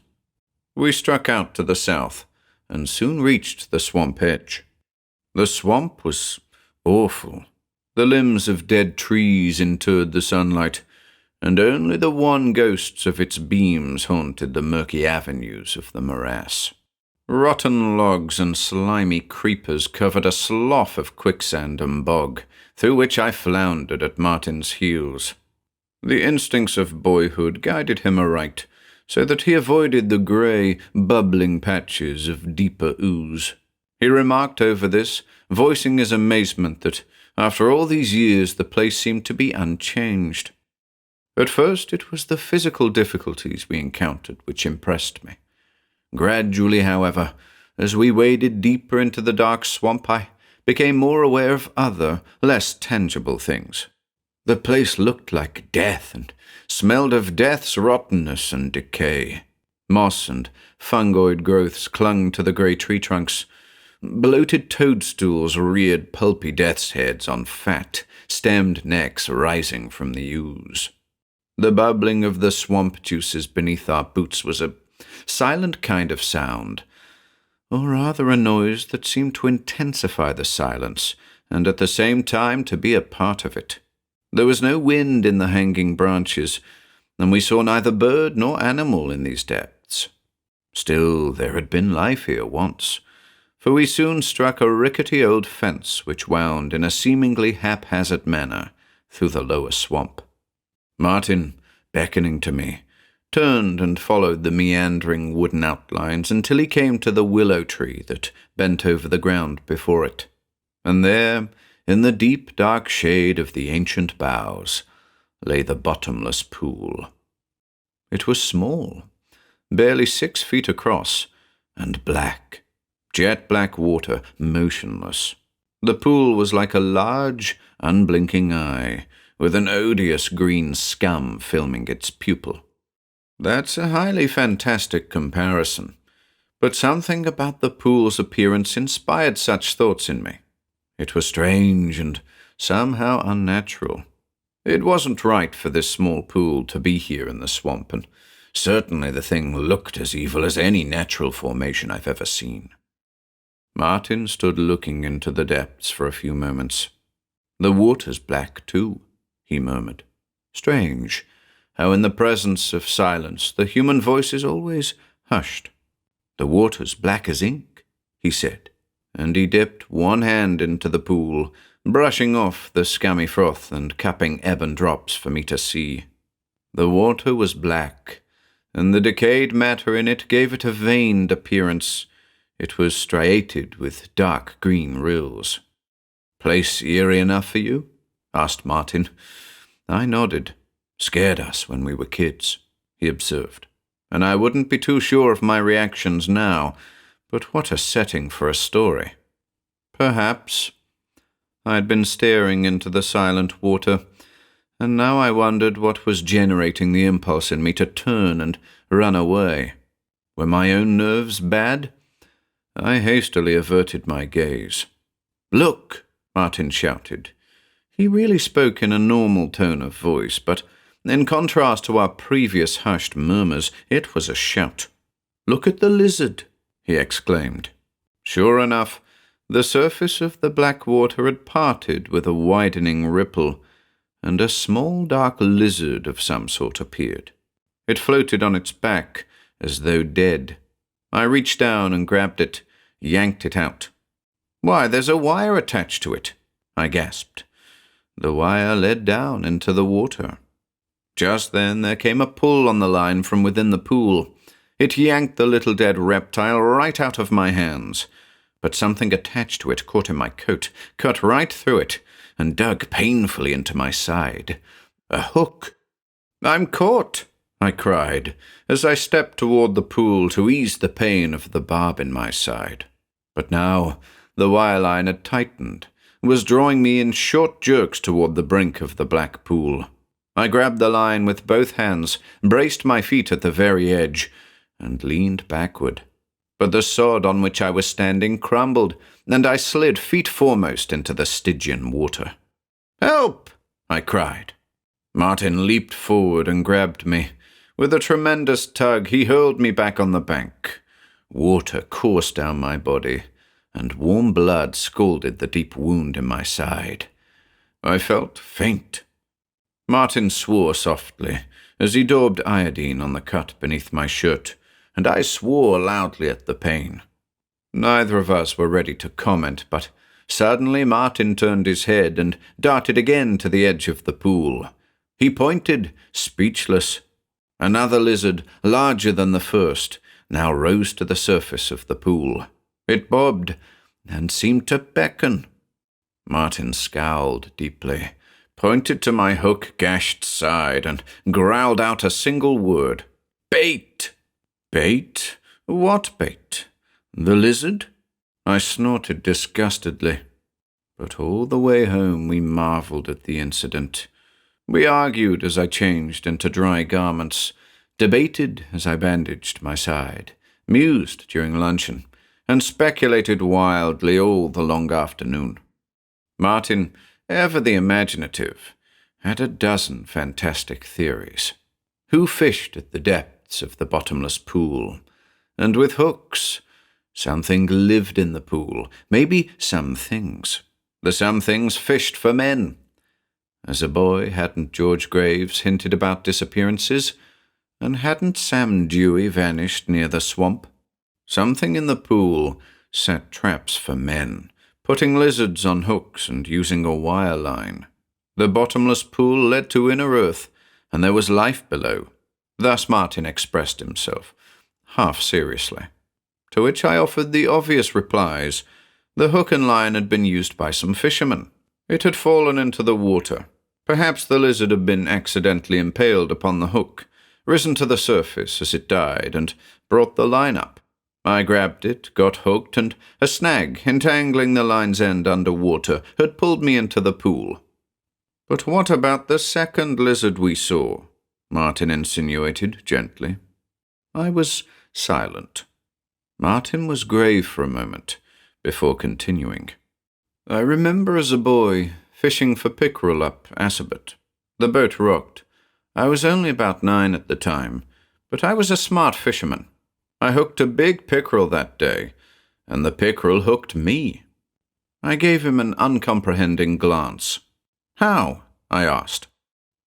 We struck out to the south, and soon reached the swamp edge. The swamp was awful. The limbs of dead trees interred the sunlight, and only the wan ghosts of its beams haunted the murky avenues of the morass. Rotten logs and slimy creepers covered a slough of quicksand and bog, through which I floundered at Martin's heels. The instincts of boyhood guided him aright, so that he avoided the grey, bubbling patches of deeper ooze. He remarked over this, voicing his amazement that, after all these years, the place seemed to be unchanged. At first, it was the physical difficulties we encountered which impressed me. Gradually, however, as we waded deeper into the dark swamp, I became more aware of other, less tangible things. The place looked like death and smelled of death's rottenness and decay. Moss and fungoid growths clung to the grey tree trunks. Bloated toadstools reared pulpy death's heads on fat, stemmed necks rising from the ooze. The bubbling of the swamp juices beneath our boots was a silent kind of sound, or rather a noise that seemed to intensify the silence, and at the same time to be a part of it. There was no wind in the hanging branches, and we saw neither bird nor animal in these depths. Still, there had been life here once, for we soon struck a rickety old fence which wound in a seemingly haphazard manner through the lower swamp. Martin, beckoning to me, turned and followed the meandering wooden outlines until he came to the willow tree that bent over the ground before it. And there, in the deep dark shade of the ancient boughs, lay the bottomless pool. It was small, barely 6 feet across, and black, Jet black water, motionless. The pool was like a large, unblinking eye, with an odious green scum filming its pupil. That's a highly fantastic comparison, but something about the pool's appearance inspired such thoughts in me. It was strange and somehow unnatural. It wasn't right for this small pool to be here in the swamp, and certainly the thing looked as evil as any natural formation I've ever seen. Martin stood looking into the depths for a few moments. "The water's black, too," he murmured. "Strange, how in the presence of silence the human voice is always hushed." "The water's black as ink," he said, and he dipped one hand into the pool, brushing off the scummy froth and cupping ebon drops for me to see. The water was black, and the decayed matter in it gave it a veined appearance. It was striated with dark green rills. "Place eerie enough for you?" asked Martin. I nodded. "Scared us when we were kids," he observed, "and I wouldn't be too sure of my reactions now, but what a setting for a story." Perhaps. I'd been staring into the silent water, and now I wondered what was generating the impulse in me to turn and run away. Were my own nerves bad? I hastily averted my gaze. "Look!" Martin shouted. He really spoke in a normal tone of voice, but in contrast to our previous hushed murmurs, it was a shout. "Look at the lizard!" he exclaimed. Sure enough, the surface of the black water had parted with a widening ripple, and a small dark lizard of some sort appeared. It floated on its back, as though dead. I reached down and grabbed it, yanked it out. "Why, there's a wire attached to it," I gasped. The wire led down into the water. Just then there came a pull on the line from within the pool. It yanked the little dead reptile right out of my hands, but something attached to it caught in my coat, cut right through it, and dug painfully into my side. A hook. "I'm caught!" I cried, as I stepped toward the pool to ease the pain of the barb in my side. But now the wire line had tightened, was drawing me in short jerks toward the brink of the black pool. I grabbed the line with both hands, braced my feet at the very edge, and leaned backward. But the sod on which I was standing crumbled, and I slid feet foremost into the Stygian water. "Help!" I cried. Martin leaped forward and grabbed me. With a tremendous tug, he hurled me back on the bank. Water coursed down my body, and warm blood scalded the deep wound in my side. I felt faint. Martin swore softly as he daubed iodine on the cut beneath my shirt, and I swore loudly at the pain. Neither of us were ready to comment, but suddenly Martin turned his head and darted again to the edge of the pool. He pointed, speechless. Another lizard, larger than the first, now rose to the surface of the pool. It bobbed and seemed to beckon. Martin scowled deeply, pointed to my hook-gashed side, and growled out a single word. "Bait!" "Bait? What bait? The lizard?" I snorted disgustedly. But all the way home we marveled at the incident. We argued as I changed into dry garments, debated as I bandaged my side, mused during luncheon, and speculated wildly all the long afternoon. Martin, ever the imaginative, had a dozen fantastic theories. Who fished at the depths of the bottomless pool? And with hooks, something lived in the pool, maybe some things. The some things fished for men. As a boy, hadn't George Graves hinted about disappearances? And hadn't Sam Dewey vanished near the swamp? Something in the pool set traps for men, putting lizards on hooks and using a wire line. The bottomless pool led to inner earth, and there was life below. Thus Martin expressed himself, half seriously. To which I offered the obvious replies. The hook and line had been used by some fishermen. It had fallen into the water. Perhaps the lizard had been accidentally impaled upon the hook, risen to the surface as it died, and brought the line up. I grabbed it, got hooked, and a snag, entangling the line's end under water, had pulled me into the pool. "But what about the second lizard we saw?" Martin insinuated gently. I was silent. Martin was grave for a moment, before continuing. "I remember as a boy fishing for pickerel up Assabet. The boat rocked. I was only about 9 at the time, but I was a smart fisherman. I hooked a big pickerel that day, and the pickerel hooked me." I gave him an uncomprehending glance. "How?" I asked.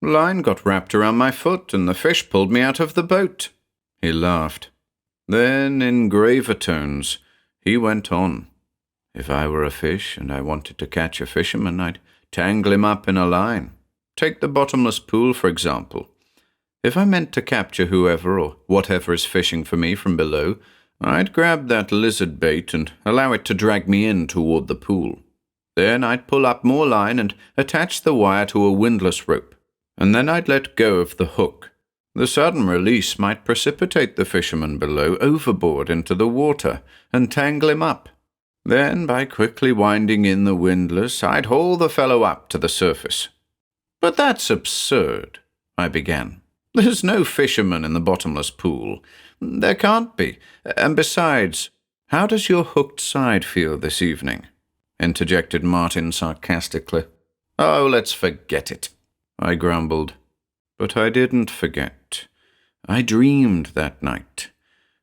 "Line got wrapped around my foot, and the fish pulled me out of the boat." He laughed. Then, in graver tones, he went on. "If I were a fish and I wanted to catch a fisherman, I'd tangle him up in a line. Take the bottomless pool, for example. If I meant to capture whoever or whatever is fishing for me from below, I'd grab that lizard bait and allow it to drag me in toward the pool. Then I'd pull up more line and attach the wire to a windlass rope, and then I'd let go of the hook. The sudden release might precipitate the fisherman below overboard into the water and tangle him up. Then, by quickly winding in the windlass, I'd haul the fellow up to the surface." "But that's absurd," I began. "There's no fisherman in the bottomless pool. There can't be. And besides, how does your hooked side feel this evening?" interjected Martin sarcastically. "Oh, let's forget it," I grumbled. But I didn't forget. I dreamed that night,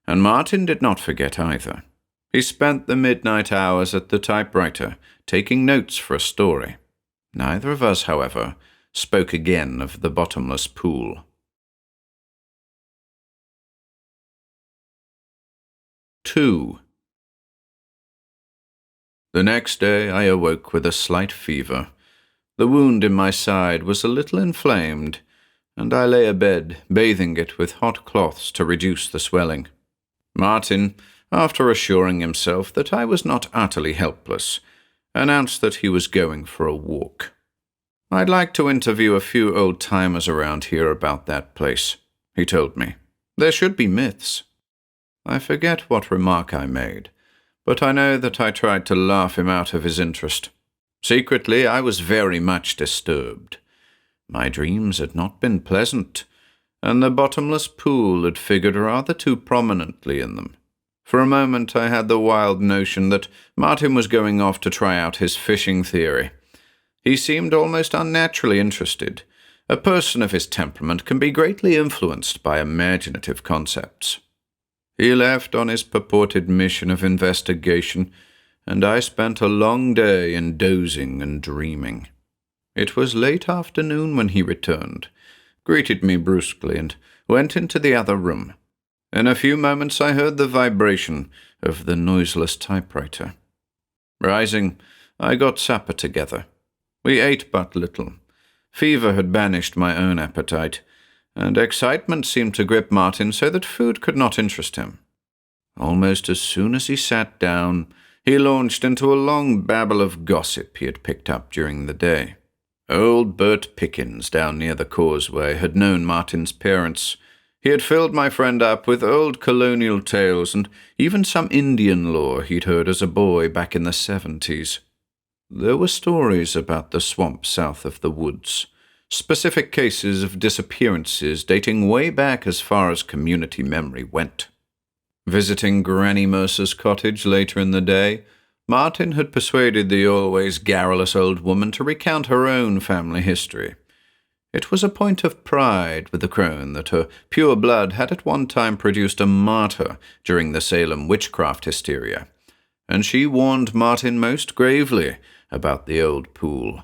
and Martin did not forget either. He spent the midnight hours at the typewriter, taking notes for a story. Neither of us, however, spoke again of the bottomless pool. 2. The next day I awoke with a slight fever. The wound in my side was a little inflamed, and I lay abed, bathing it with hot cloths to reduce the swelling. Martin, after assuring himself that I was not utterly helpless, announced that he was going for a walk. "I'd like to interview a few old-timers around here about that place," he told me. "There should be myths." I forget what remark I made, but I know that I tried to laugh him out of his interest. Secretly, I was very much disturbed. My dreams had not been pleasant, and the bottomless pool had figured rather too prominently in them. For a moment I had the wild notion that Martin was going off to try out his fishing theory. He seemed almost unnaturally interested. A person of his temperament can be greatly influenced by imaginative concepts. He left on his purported mission of investigation, and I spent a long day in dozing and dreaming. It was late afternoon when he returned, greeted me brusquely, and went into the other room. In a few moments I heard the vibration of the noiseless typewriter. Rising, I got supper together. We ate but little. Fever had banished my own appetite, and excitement seemed to grip Martin so that food could not interest him. Almost as soon as he sat down, he launched into a long babble of gossip he had picked up during the day. Old Bert Pickens down near the causeway had known Martin's parents. He had filled my friend up with old colonial tales and even some Indian lore he'd heard as a boy back in the 70s. There were stories about the swamp south of the woods, specific cases of disappearances dating way back as far as community memory went. Visiting Granny Mercer's cottage later in the day, Martin had persuaded the always garrulous old woman to recount her own family history. It was a point of pride with the crone that her pure blood had at one time produced a martyr during the Salem witchcraft hysteria, and she warned Martin most gravely about the old pool.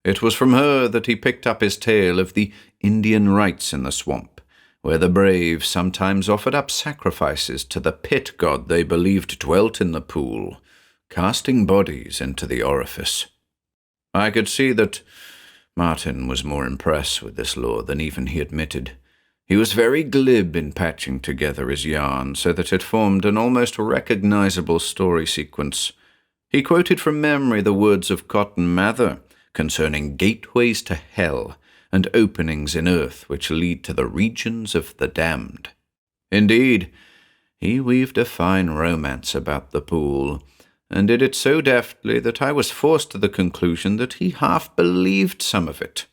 It was from her that he picked up his tale of the Indian rites in the swamp, where the brave sometimes offered up sacrifices to the pit god they believed dwelt in the pool, casting bodies into the orifice. I could see that Martin was more impressed with this lore than even he admitted. He was very glib in patching together his yarn so that it formed an almost recognizable story sequence. He quoted from memory the words of Cotton Mather concerning gateways to hell and openings in earth which lead to the regions of the damned. Indeed, He weaved a fine romance about the pool, and did it so deftly that I was forced to the conclusion that he half believed some of it.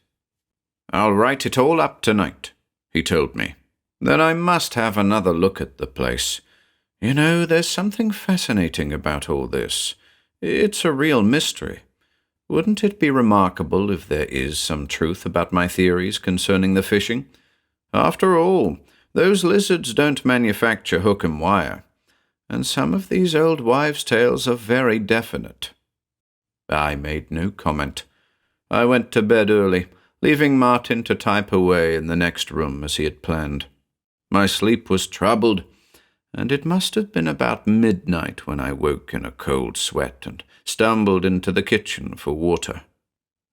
"I'll write it all up tonight," he told me. "Then I must have another look at the place. You know, there's something fascinating about all this. It's a real mystery. Wouldn't it be remarkable if there is some truth about my theories concerning the fishing? After all, those lizards don't manufacture hook and wire, and some of these old wives' tales are very definite." I made no comment. I went to bed early, leaving Martin to type away in the next room as he had planned. My sleep was troubled, and it must have been about midnight when I woke in a cold sweat and stumbled into the kitchen for water.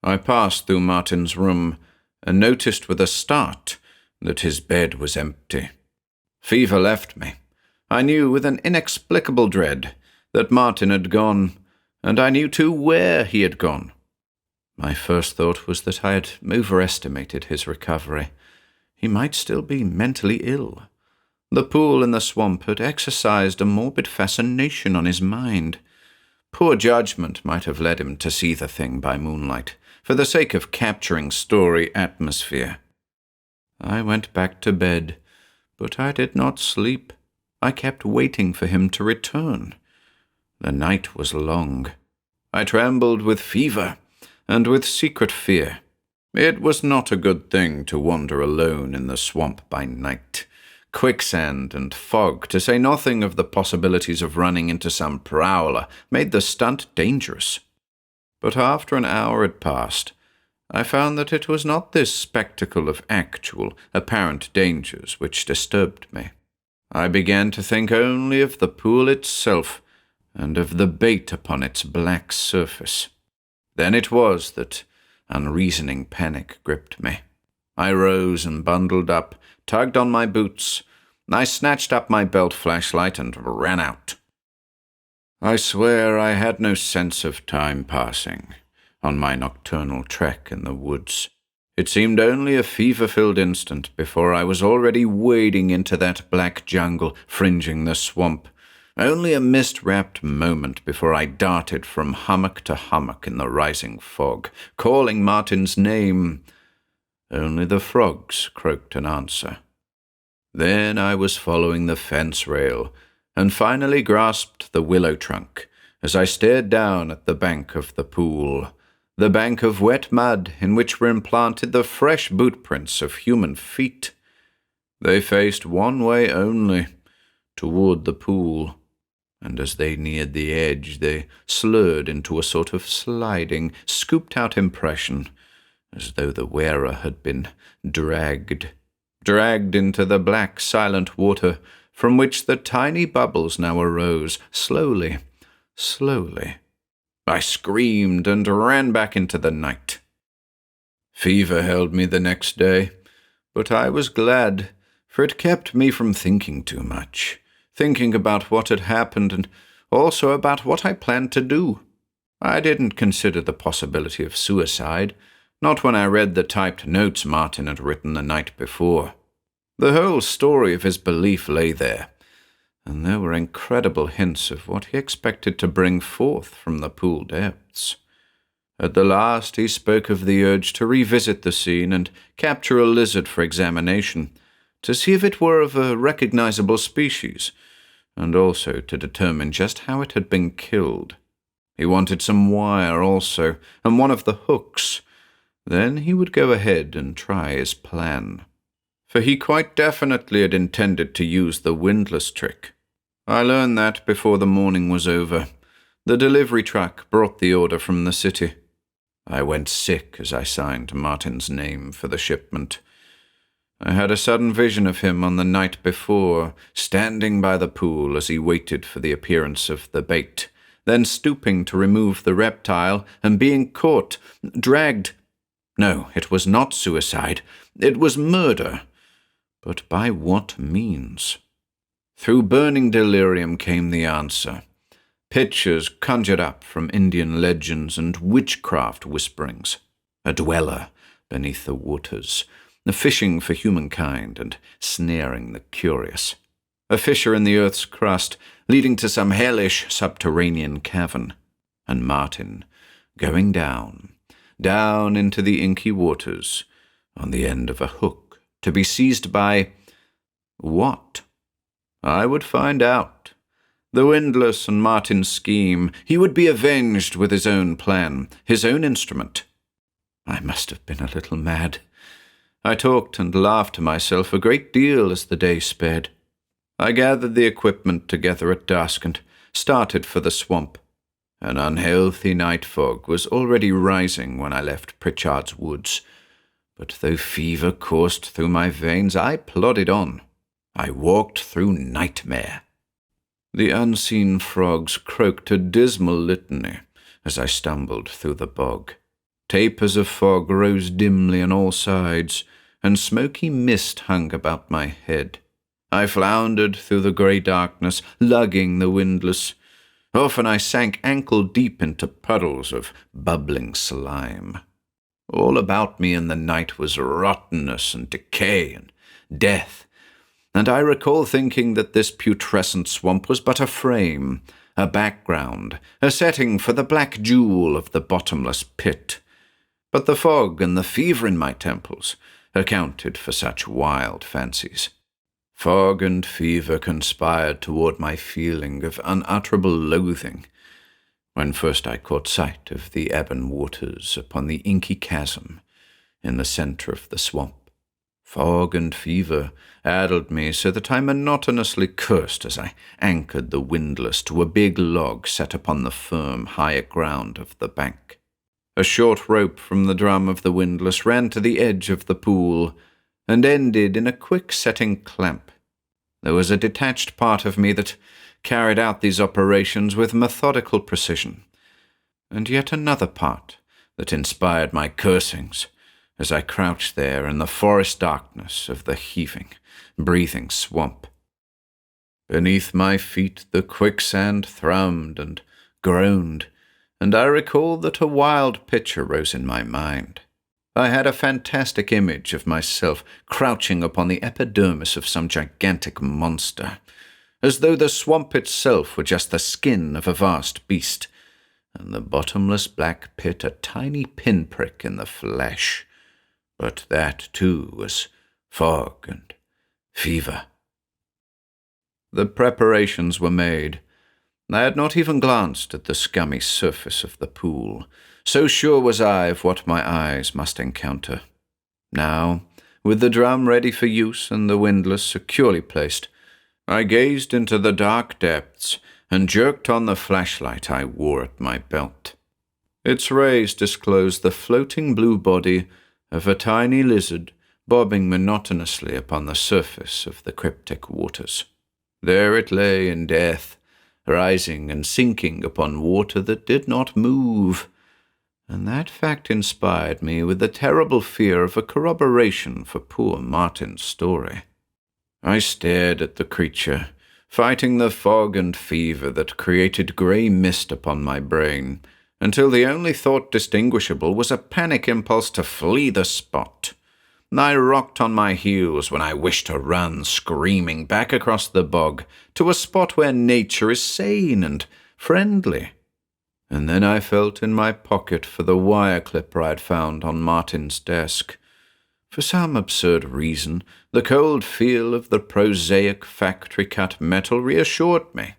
I passed through Martin's room and noticed with a start that his bed was empty. Fever left me. I knew with an inexplicable dread that Martin had gone, and I knew too where he had gone. My first thought was that I had overestimated his recovery. He might still be mentally ill. The pool in the swamp had exercised a morbid fascination on his mind. Poor judgment might have led him to see the thing by moonlight, for the sake of capturing story atmosphere. I went back to bed, but I did not sleep. I kept waiting for him to return. The night was long. I trembled with fever and with secret fear. It was not a good thing to wander alone in the swamp by night. Quicksand and fog, to say nothing of the possibilities of running into some prowler, made the stunt dangerous. But after an hour had passed, I found that it was not this spectacle of actual, apparent dangers which disturbed me. I began to think only of the pool itself and of the bait upon its black surface. Then it was that unreasoning panic gripped me. I rose and bundled up, tugged on my boots. I snatched up my belt flashlight and ran out. I swear I had no sense of time passing on my nocturnal trek in the woods. It seemed only a fever-filled instant before I was already wading into that black jungle fringing the swamp. Only a mist-wrapped moment before I darted from hummock to hummock in the rising fog, calling Martin's name. Only the frogs croaked an answer. Then I was following the fence rail, and finally grasped the willow trunk as I stared down at the bank of the pool, the bank of wet mud in which were implanted the fresh bootprints of human feet. They faced one way only, toward the pool, and as they neared the edge they slurred into a sort of sliding, scooped-out impression, as though the wearer had been dragged into the black, silent water from which the tiny bubbles now arose, slowly. I screamed and ran back into the night. Fever held me the next day, but I was glad, for it kept me from thinking too much, thinking about what had happened and also about what I planned to do. I didn't consider the possibility of suicide, not when I read the typed notes Martin had written the night before. The whole story of his belief lay there, and there were incredible hints of what he expected to bring forth from the pool depths. At the last he spoke of the urge to revisit the scene and capture a lizard for examination, to see if it were of a recognizable species, and also to determine just how it had been killed. He wanted some wire also, and one of the hooks. Then he would go ahead and try his plan. For he quite definitely had intended to use the windlass trick. I learned that before the morning was over. The delivery truck brought the order from the city. I went sick as I signed Martin's name for the shipment. I had a sudden vision of him on the night before, standing by the pool as he waited for the appearance of the bait, then stooping to remove the reptile and being caught, dragged. No, it was not suicide. It was murder. But by what means? Through burning delirium came the answer. Pictures conjured up from Indian legends and witchcraft whisperings. A dweller beneath the waters, fishing for humankind and snaring the curious. a fissure in the earth's crust leading to some hellish subterranean cavern, and Martin going down, down into the inky waters on the end of a hook to be seized by what? I would find out. The windlass and Martin's scheme. He would be avenged with his own plan, his own instrument. I must have been a little mad. I talked and laughed to myself a great deal as the day sped. I gathered the equipment together at dusk and started for the swamp. An unhealthy night fog was already rising when I left Pritchard's woods, but though fever coursed through my veins, I plodded on. I walked through nightmare. The unseen frogs croaked a dismal litany as I stumbled through the bog. Tapers of fog rose dimly on all sides, and smoky mist hung about my head. I floundered through the grey darkness, lugging the windlass. Often I sank ankle-deep into puddles of bubbling slime. All about me in the night was rottenness and decay and death, and I recall thinking that this putrescent swamp was but a frame, a background, a setting for the black jewel of the bottomless pit. But the fog and the fever in my temples accounted for such wild fancies. Fog and fever conspired toward my feeling of unutterable loathing when first I caught sight of the ebon waters upon the inky chasm in the center of the swamp. Fog and fever addled me so that I monotonously cursed as I anchored the windlass to a big log set upon the firm, higher ground of the bank. A short rope from the drum of the windlass ran to the edge of the pool and ended in a quick-setting clamp. There was a detached part of me that carried out these operations with methodical precision, and yet another part that inspired my cursings as I crouched there in the forest darkness of the heaving, breathing swamp. Beneath my feet the quicksand thrummed and groaned, and I recalled that a wild picture rose in my mind. I had a fantastic image of myself crouching upon the epidermis of some gigantic monster, as though the swamp itself were just the skin of a vast beast, and the bottomless black pit a tiny pinprick in the flesh. But that, too, was fog and fever. The preparations were made. I had not even glanced at the scummy surface of the pool, so sure was I of what my eyes must encounter. Now, with the drum ready for use and the windlass securely placed, I gazed into the dark depths and jerked on the flashlight I wore at my belt. Its rays disclosed the floating blue body of a tiny lizard bobbing monotonously upon the surface of the cryptic waters. There it lay in death, rising and sinking upon water that did not move, and that fact inspired me with the terrible fear of a corroboration for poor Martin's story. I stared at the creature, fighting the fog and fever that created grey mist upon my brain, until the only thought distinguishable was a panic impulse to flee the spot. I rocked on my heels when I wished to run screaming back across the bog to a spot where nature is sane and friendly. And then I felt in my pocket for the wire clipper I'd found on Martin's desk. For some absurd reason, the cold feel of the prosaic factory-cut metal reassured me,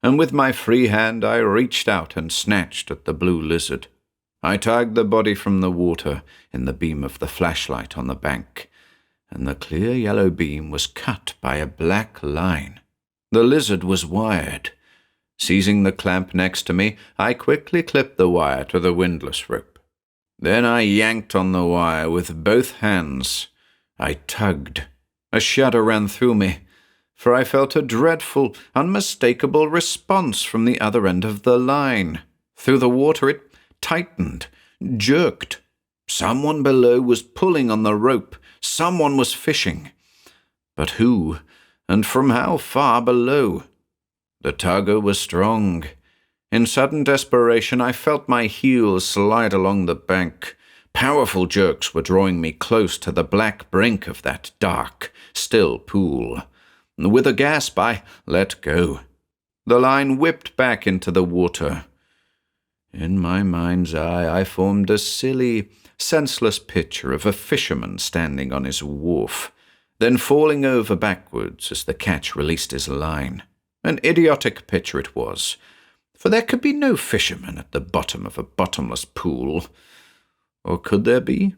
and with my free hand I reached out and snatched at the blue lizard. I tugged the body from the water in the beam of the flashlight on the bank, and the clear yellow beam was cut by a black line. The lizard was wired. Seizing the clamp next to me, I quickly clipped the wire to the windlass rope. Then I yanked on the wire with both hands. I tugged. A shudder ran through me, for I felt a dreadful, unmistakable response from the other end of the line. Through the water it tightened, jerked. Someone below was pulling on the rope. Someone was fishing. But who, and from how far below? The tugger was strong. In sudden desperation, I felt my heels slide along the bank. Powerful jerks were drawing me close to the black brink of that dark, still pool. With a gasp, I let go. The line whipped back into the water. In my mind's eye, I formed a silly, senseless picture of a fisherman standing on his wharf, then falling over backwards as the catch released his line. An idiotic picture it was, for there could be no fisherman at the bottom of a bottomless pool. Or could there be?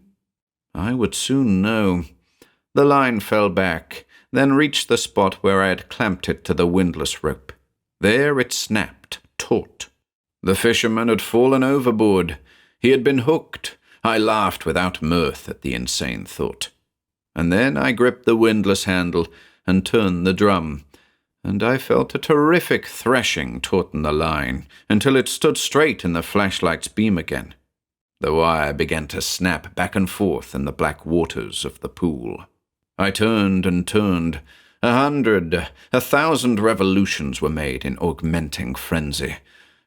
I would soon know. The line fell back, then reached the spot where I had clamped it to the windlass rope. There it snapped, taut. The fisherman had fallen overboard. He had been hooked. I laughed without mirth at the insane thought. And then I gripped the windlass handle and turned the drum, and I felt a terrific threshing tauten the line until it stood straight in the flashlight's beam again. The wire began to snap back and forth in the black waters of the pool. I turned and turned. 100, 1,000 revolutions were made in augmenting frenzy.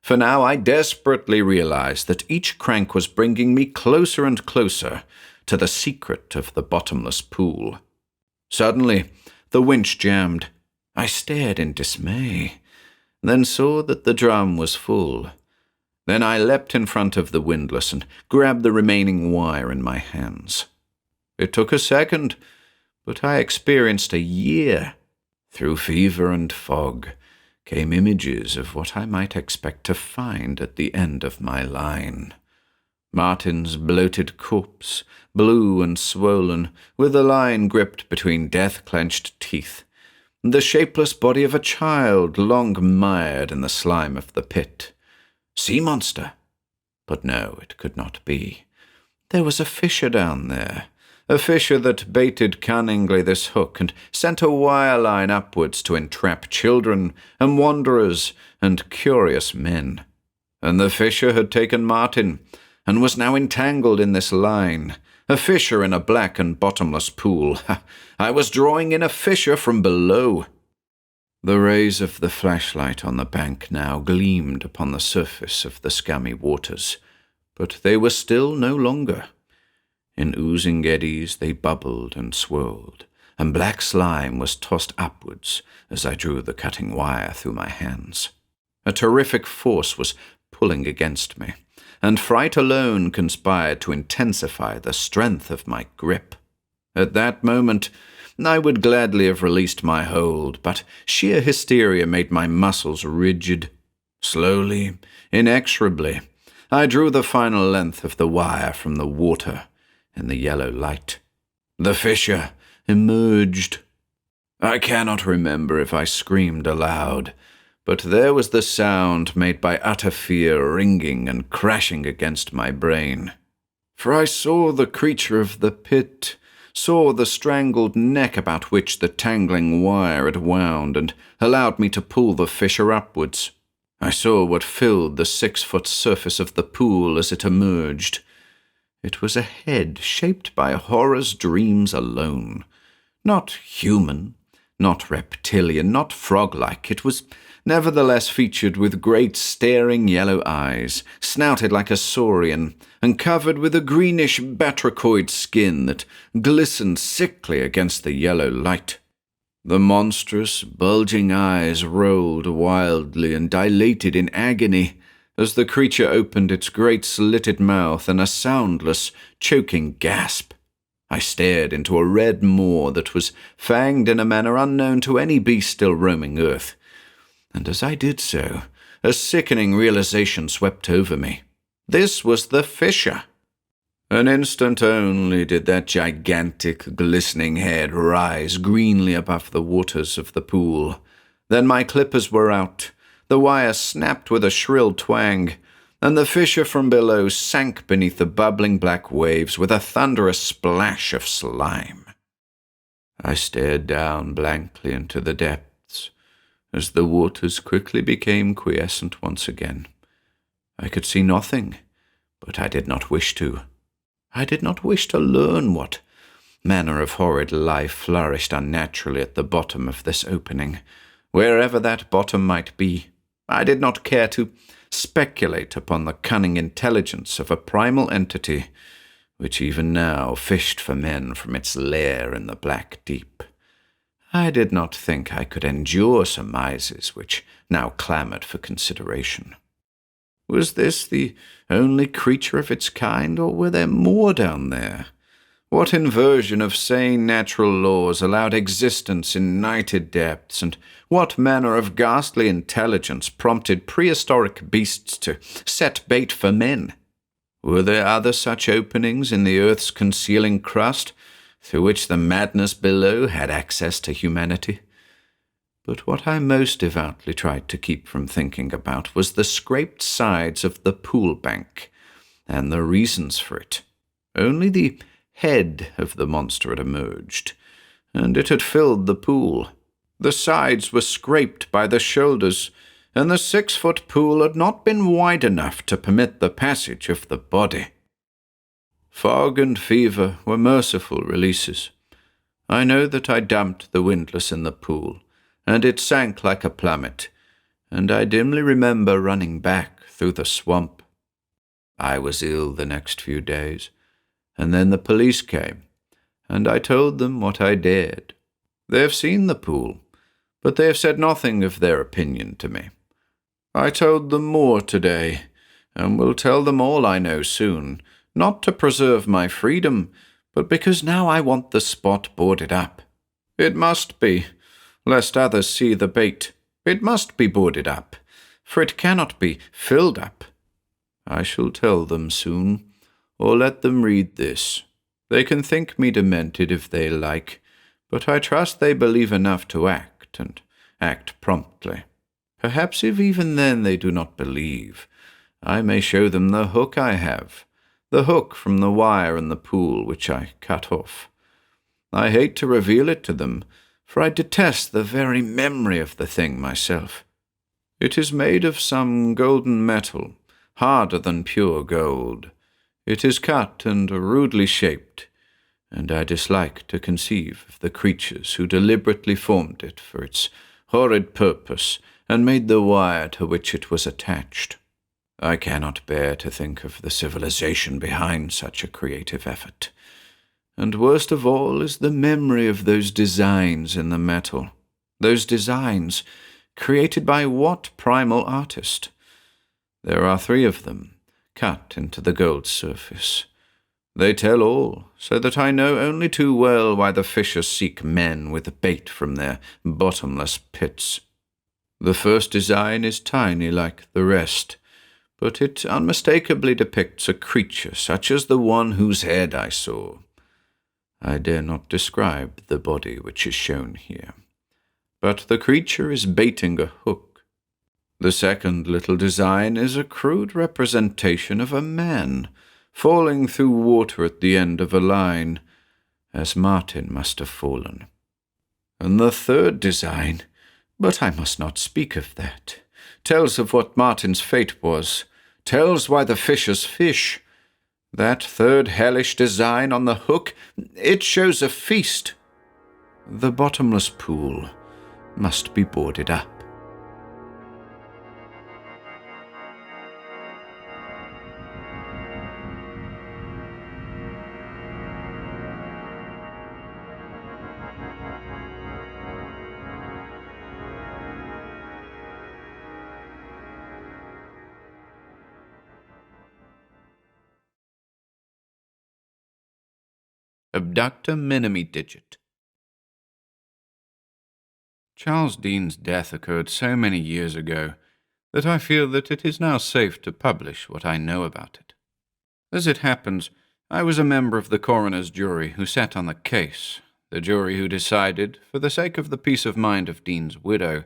For now I desperately realized that each crank was bringing me closer and closer to the secret of the bottomless pool. Suddenly, the winch jammed. I stared in dismay, then saw that the drum was full. Then I leapt in front of the windlass and grabbed the remaining wire in my hands. It took a second, but I experienced a year. Through fever and fog came images of what I might expect to find at the end of my line. Martin's bloated corpse, blue and swollen, with the line gripped between death-clenched teeth. The shapeless body of a child, long mired in the slime of the pit. Sea monster? But no, it could not be. There was a fisher down there. A fisher that baited cunningly this hook and sent a wire line upwards to entrap children and wanderers and curious men. And the fisher had taken Martin and was now entangled in this line. A fisher in a black and bottomless pool. I was drawing in a fisher from below. The rays of the flashlight on the bank now gleamed upon the surface of the scummy waters, but they were still no longer. In oozing eddies they bubbled and swirled, and black slime was tossed upwards as I drew the cutting wire through my hands. A terrific force was pulling against me, and fright alone conspired to intensify the strength of my grip. At that moment, I would gladly have released my hold, but sheer hysteria made my muscles rigid. Slowly, inexorably, I drew the final length of the wire from the water in the yellow light. The fisher emerged. I cannot remember if I screamed aloud, but there was the sound made by utter fear ringing and crashing against my brain. For I saw the creature of the pit, saw the strangled neck about which the tangling wire had wound and allowed me to pull the fisher upwards. I saw what filled the 6-foot surface of the pool as it emerged. It was a head shaped by horror's dreams alone. Not human, not reptilian, not frog-like. It was nevertheless featured with great staring yellow eyes, snouted like a saurian, and covered with a greenish batrachoid skin that glistened sickly against the yellow light. The monstrous, bulging eyes rolled wildly and dilated in agony as the creature opened its great slitted mouth in a soundless, choking gasp. I stared into a red maw that was fanged in a manner unknown to any beast still roaming earth, and as I did so, a sickening realization swept over me. This was the fisher. An instant only did that gigantic, glistening head rise greenly above the waters of the pool. Then my clippers were out. The wire snapped with a shrill twang, and the fisher from below sank beneath the bubbling black waves with a thunderous splash of slime. I stared down blankly into the depths as the waters quickly became quiescent once again. I could see nothing, but I did not wish to. I did not wish to learn what manner of horrid life flourished unnaturally at the bottom of this opening, wherever that bottom might be. I did not care to speculate upon the cunning intelligence of a primal entity which even now fished for men from its lair in the black deep. I did not think I could endure surmises which now clamoured for consideration. Was this the only creature of its kind, or were there more down there? What inversion of sane natural laws allowed existence in nighted depths, and what manner of ghastly intelligence prompted prehistoric beasts to set bait for men? Were there other such openings in the earth's concealing crust, through which the madness below had access to humanity? But what I most devoutly tried to keep from thinking about was the scraped sides of the pool bank, and the reasons for it. Only the head of the monster had emerged, and it had filled the pool. The sides were scraped by the shoulders, and the 6-foot pool had not been wide enough to permit the passage of the body. Fog and fever were merciful releases. I know that I dumped the windlass in the pool, and it sank like a plummet, and I dimly remember running back through the swamp. I was ill the next few days, and then the police came, and I told them what I dared. They have seen the pool, but they have said nothing of their opinion to me. I told them more today, and will tell them all I know soon, not to preserve my freedom, but because now I want the spot boarded up. It must be, lest others see the bait. It must be boarded up, for it cannot be filled up. I shall tell them soon, or let them read this. They can think me demented if they like, but I trust they believe enough to act, and act promptly. Perhaps if even then they do not believe, I may show them the hook I have, the hook from the wire in the pool which I cut off. I hate to reveal it to them, for I detest the very memory of the thing myself. It is made of some golden metal, harder than pure gold. It is cut and rudely shaped, and I dislike to conceive of the creatures who deliberately formed it for its horrid purpose and made the wire to which it was attached. I cannot bear to think of the civilization behind such a creative effort. And worst of all is the memory of those designs in the metal. Those designs, created by what primal artist? There are 3 of them, cut into the gold surface. They tell all, so that I know only too well why the fishers seek men with bait from their bottomless pits. The first design is tiny like the rest, but it unmistakably depicts a creature such as the one whose head I saw. I dare not describe the body which is shown here, but the creature is baiting a hook. The second little design is a crude representation of a man falling through water at the end of a line, as Martin must have fallen. And the third design, but I must not speak of that, tells of what Martin's fate was, tells why the fishers fish. That third hellish design on the hook, it shows a feast. The bottomless pool must be boarded up. Abductor Minimi digit. Charles Dean's death occurred so many years ago that I feel that it is now safe to publish what I know about it. As it happens, I was a member of the coroner's jury who sat on the case, the jury who decided, for the sake of the peace of mind of Dean's widow,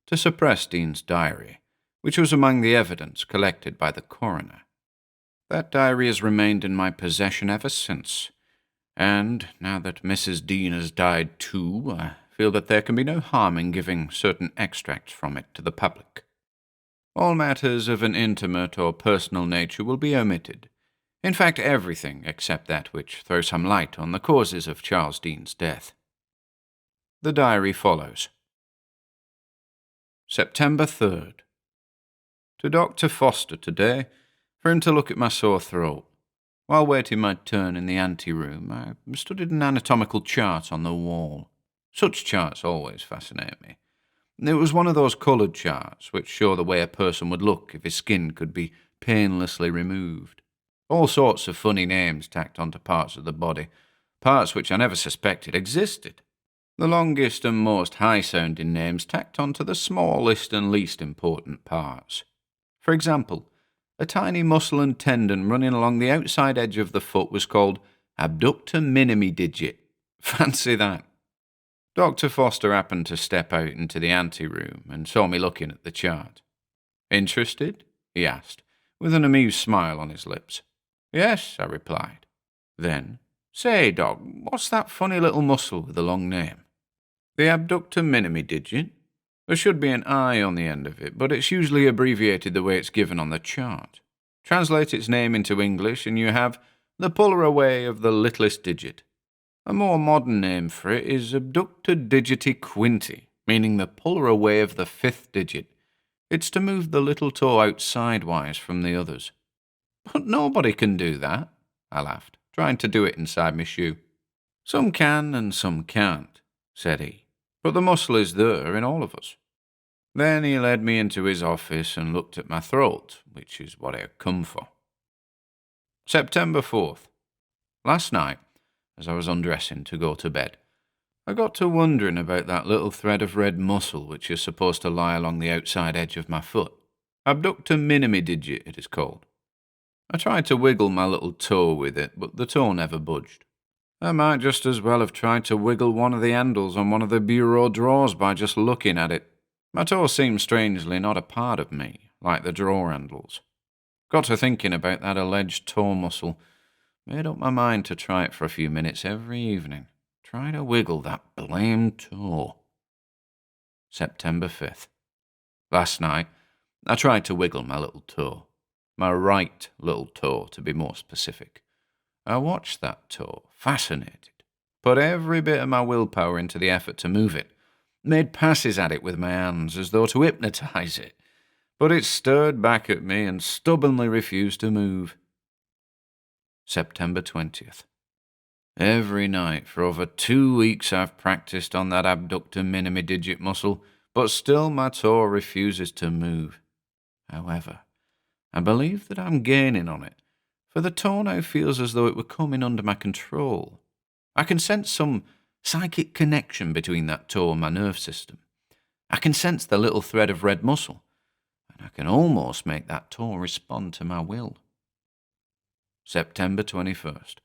to suppress Dean's diary, which was among the evidence collected by the coroner. That diary has remained in my possession ever since, and now that Mrs. Dean has died too, I feel that there can be no harm in giving certain extracts from it to the public. All matters of an intimate or personal nature will be omitted. In fact, everything except that which throws some light on the causes of Charles Dean's death. The diary follows. September 3rd. To Dr. Foster today, for him to look at my sore throat. While waiting my turn in the ante-room, I studied an anatomical chart on the wall. Such charts always fascinate me. It was one of those coloured charts which show the way a person would look if his skin could be painlessly removed. All sorts of funny names tacked onto parts of the body, parts which I never suspected existed. The longest and most high-sounding names tacked onto the smallest and least important parts. For example, a tiny muscle and tendon running along the outside edge of the foot was called Abductor Minimi digit. Fancy that. Dr. Foster happened to step out into the ante-room and saw me looking at the chart. "Interested?" he asked, with an amused smile on his lips. "Yes," I replied. Then, "Say, Doc, what's that funny little muscle with the long name?" "The abductor minimi digit. There should be an I on the end of it, but it's usually abbreviated the way it's given on the chart. Translate its name into English and you have the puller away of the littlest digit. A more modern name for it is abductor digiti quinti, meaning the puller away of the fifth digit. It's to move the little toe out sidewise from the others." "But nobody can do that," I laughed, trying to do it inside my shoe. "Some can and some can't," said he, "but the muscle is there in all of us." Then he led me into his office and looked at my throat, which is what I had come for. September 4th. Last night, as I was undressing to go to bed, I got to wondering about that little thread of red muscle which is supposed to lie along the outside edge of my foot. Abductor minimi digit, it is called. I tried to wiggle my little toe with it, but the toe never budged. I might just as well have tried to wiggle one of the handles on one of the bureau drawers by just looking at it. My toe seemed strangely not a part of me, like the drawer handles. Got to thinking about that alleged toe muscle. Made up my mind to try it for a few minutes every evening. Try to wiggle that blamed toe. September 5th. Last night, I tried to wiggle my little toe. My right little toe, to be more specific. I watched that toe, fascinated. Put every bit of my willpower into the effort to move it. Made passes at it with my hands as though to hypnotize it. But it stared back at me and stubbornly refused to move. September 20th. Every night for over 2 weeks I've practiced on that abductor minimi digit muscle, but still my toe refuses to move. However, I believe that I'm gaining on it, for the toe now feels as though it were coming under my control. I can sense some psychic connection between that toe and my nerve system. I can sense the little thread of red muscle, and I can almost make that toe respond to my will. September 21st.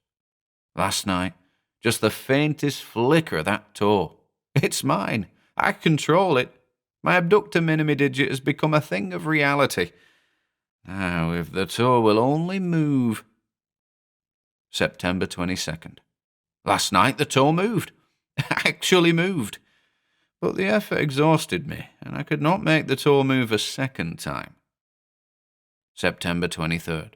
Last night, just the faintest flicker of that toe. It's mine. I control it. My abductor minimi digit has become a thing of reality. Now, if the toe will only move. September 22nd. Last night the toe moved. Actually moved. But the effort exhausted me, and I could not make the toe move a second time. September 23rd.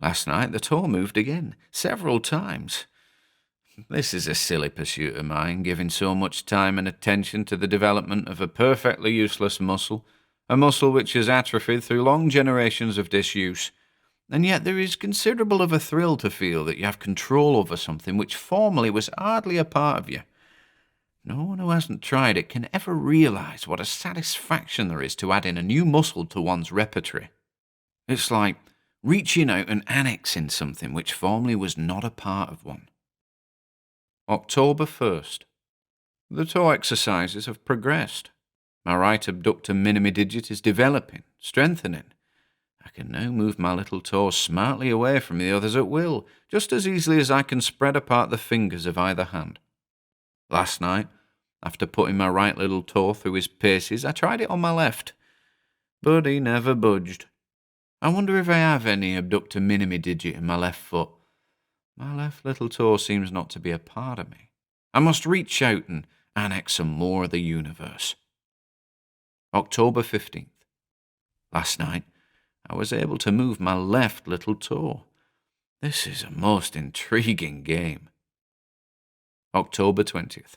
Last night the toe moved again, several times. This is a silly pursuit of mine, giving so much time and attention to the development of a perfectly useless muscle, a muscle which has atrophied through long generations of disuse. And yet there is considerable of a thrill to feel that you have control over something which formerly was hardly a part of you. No one who hasn't tried it can ever realize what a satisfaction there is to add in a new muscle to one's repertory. It's like reaching out and annexing something which formerly was not a part of one. October 1st. The toe exercises have progressed. My right abductor minimi digit is developing, strengthening. I can now move my little toe smartly away from the others at will, just as easily as I can spread apart the fingers of either hand. Last night, after putting my right little toe through his paces, I tried it on my left, but he never budged. I wonder if I have any abductor minimi digit in my left foot. My left little toe seems not to be a part of me. I must reach out and annex some more of the universe. October 15th. Last night, I was able to move my left little toe. This is a most intriguing game. October 20th.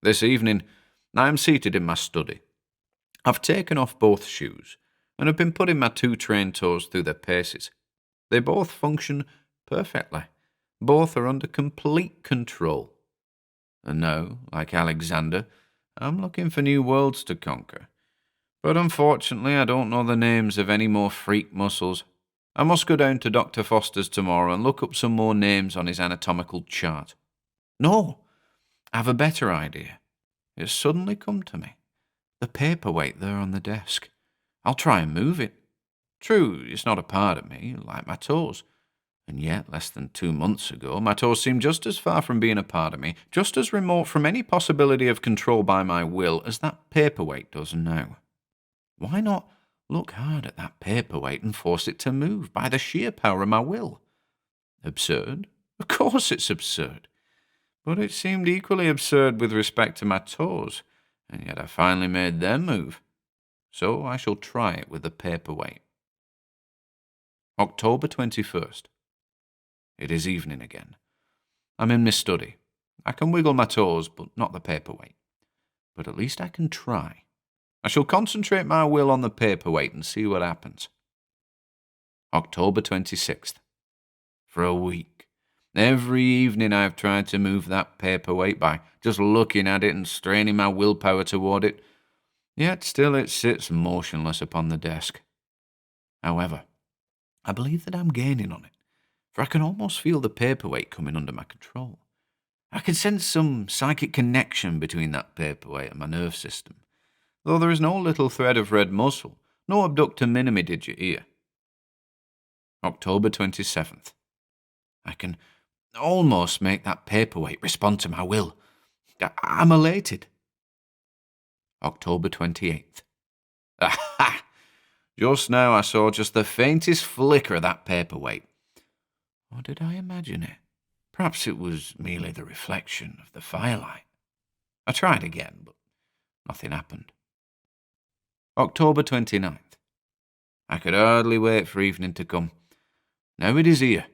This evening, I am seated in my study. I've taken off both shoes and have been putting my 2 trained toes through their paces. They both function perfectly. Both are under complete control. And no, like Alexander, I'm looking for new worlds to conquer. But unfortunately, I don't know the names of any more freak muscles. I must go down to Dr. Foster's tomorrow and look up some more names on his anatomical chart. No, I have a better idea. It's suddenly come to me. The paperweight there on the desk. I'll try and move it. True, it's not a part of me, like my toes. And yet, less than 2 months ago, my toes seemed just as far from being a part of me, just as remote from any possibility of control by my will as that paperweight does now. Why not look hard at that paperweight and force it to move by the sheer power of my will? Absurd? Of course it's absurd. But it seemed equally absurd with respect to my toes, and yet I finally made them move. So I shall try it with the paperweight. October 21st. It is evening again. I'm in my study. I can wiggle my toes, but not the paperweight. But at least I can try. I shall concentrate my will on the paperweight and see what happens. October 26th. For a week, every evening I have tried to move that paperweight by just looking at it and straining my willpower toward it. Yet still it sits motionless upon the desk. However, I believe that I'm gaining on it, for I can almost feel the paperweight coming under my control. I can sense some psychic connection between that paperweight and my nerve system, though there is no little thread of red muscle, no abductor minimi digit here. October 27th. I can almost make that paperweight respond to my will. I'm elated. October 28th. Aha! Just now I saw just the faintest flicker of that paperweight. Or did I imagine it? Perhaps it was merely the reflection of the firelight. I tried again, but nothing happened. October 29th. I could hardly wait for evening to come. Now it is here,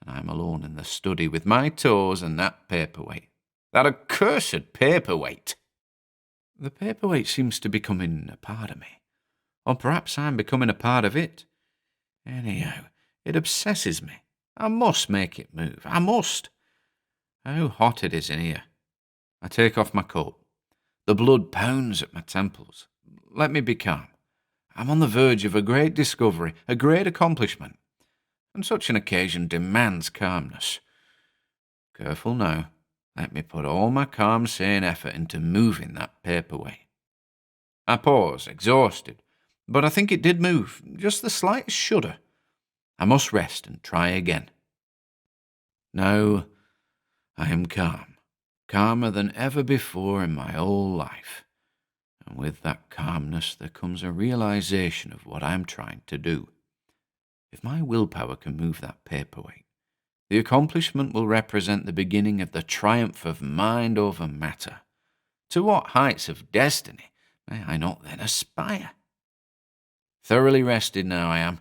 and I am alone in the study with my toes and that paperweight. That accursed paperweight! The paperweight seems to be becoming a part of me. Or perhaps I'm becoming a part of it. Anyhow, it obsesses me. I must make it move. I must. How hot it is in here. I take off my coat. The blood pounds at my temples. Let me be calm. I'm on the verge of a great discovery, a great accomplishment. And such an occasion demands calmness. Careful now. Let me put all my calm, sane effort into moving that paperweight. I pause, exhausted, but I think it did move, just the slightest shudder. I must rest and try again. Now I am calm, calmer than ever before in my whole life. And with that calmness there comes a realization of what I am trying to do. If my willpower can move that paperweight, the accomplishment will represent the beginning of the triumph of mind over matter. To what heights of destiny may I not then aspire? Thoroughly rested now I am.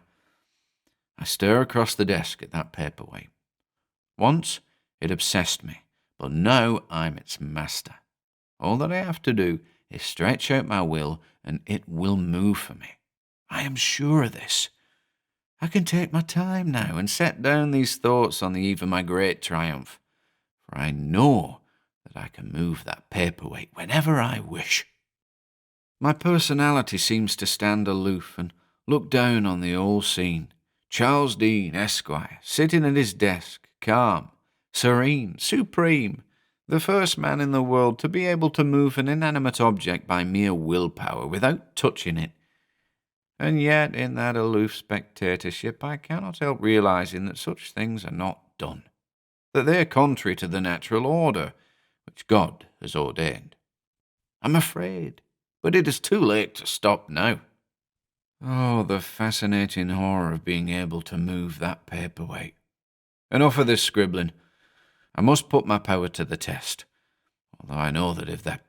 I stir across the desk at that paperweight. Once it obsessed me, but now I'm its master. All that I have to do is stretch out my will, and it will move for me. I am sure of this. I can take my time now and set down these thoughts on the eve of my great triumph, for I know that I can move that paperweight whenever I wish. My personality seems to stand aloof and look down on the whole scene. Charles Dean, Esquire, sitting at his desk, calm, serene, supreme, the first man in the world to be able to move an inanimate object by mere willpower without touching it. And yet, in that aloof spectatorship, I cannot help realizing that such things are not done, that they are contrary to the natural order which God has ordained. I'm afraid, but it is too late to stop now. Oh, the fascinating horror of being able to move that paperweight. Enough of this scribbling. I must put my power to the test, although I know that if that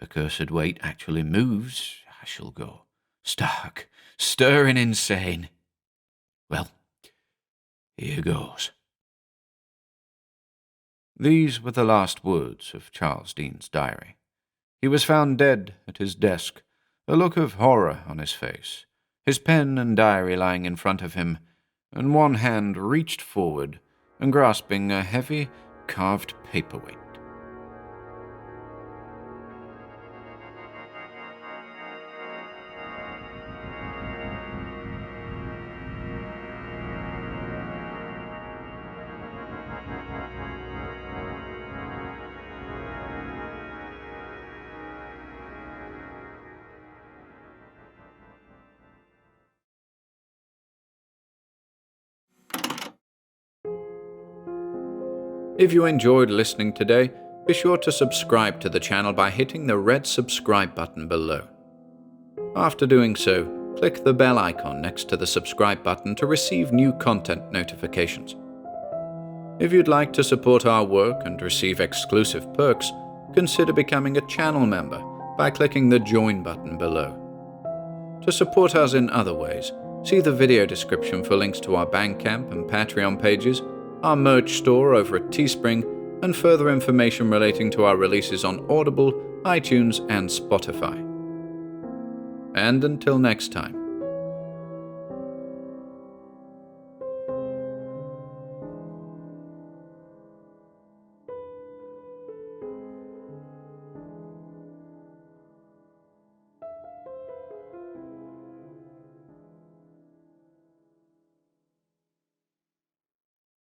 accursed weight actually moves, I shall go stark, stirring insane. Well, here goes. These were the last words of Charles Dean's diary. He was found dead at his desk, a look of horror on his face, his pen and diary lying in front of him, and one hand reached forward and grasping a heavy, carved paperweight. If you enjoyed listening today, be sure to subscribe to the channel by hitting the red subscribe button below. After doing so, click the bell icon next to the subscribe button to receive new content notifications. If you'd like to support our work and receive exclusive perks, consider becoming a channel member by clicking the join button below. To support us in other ways, see the video description for links to our Bandcamp and Patreon pages, our merch store over at Teespring, and further information relating to our releases on Audible, iTunes, and Spotify. And until next time,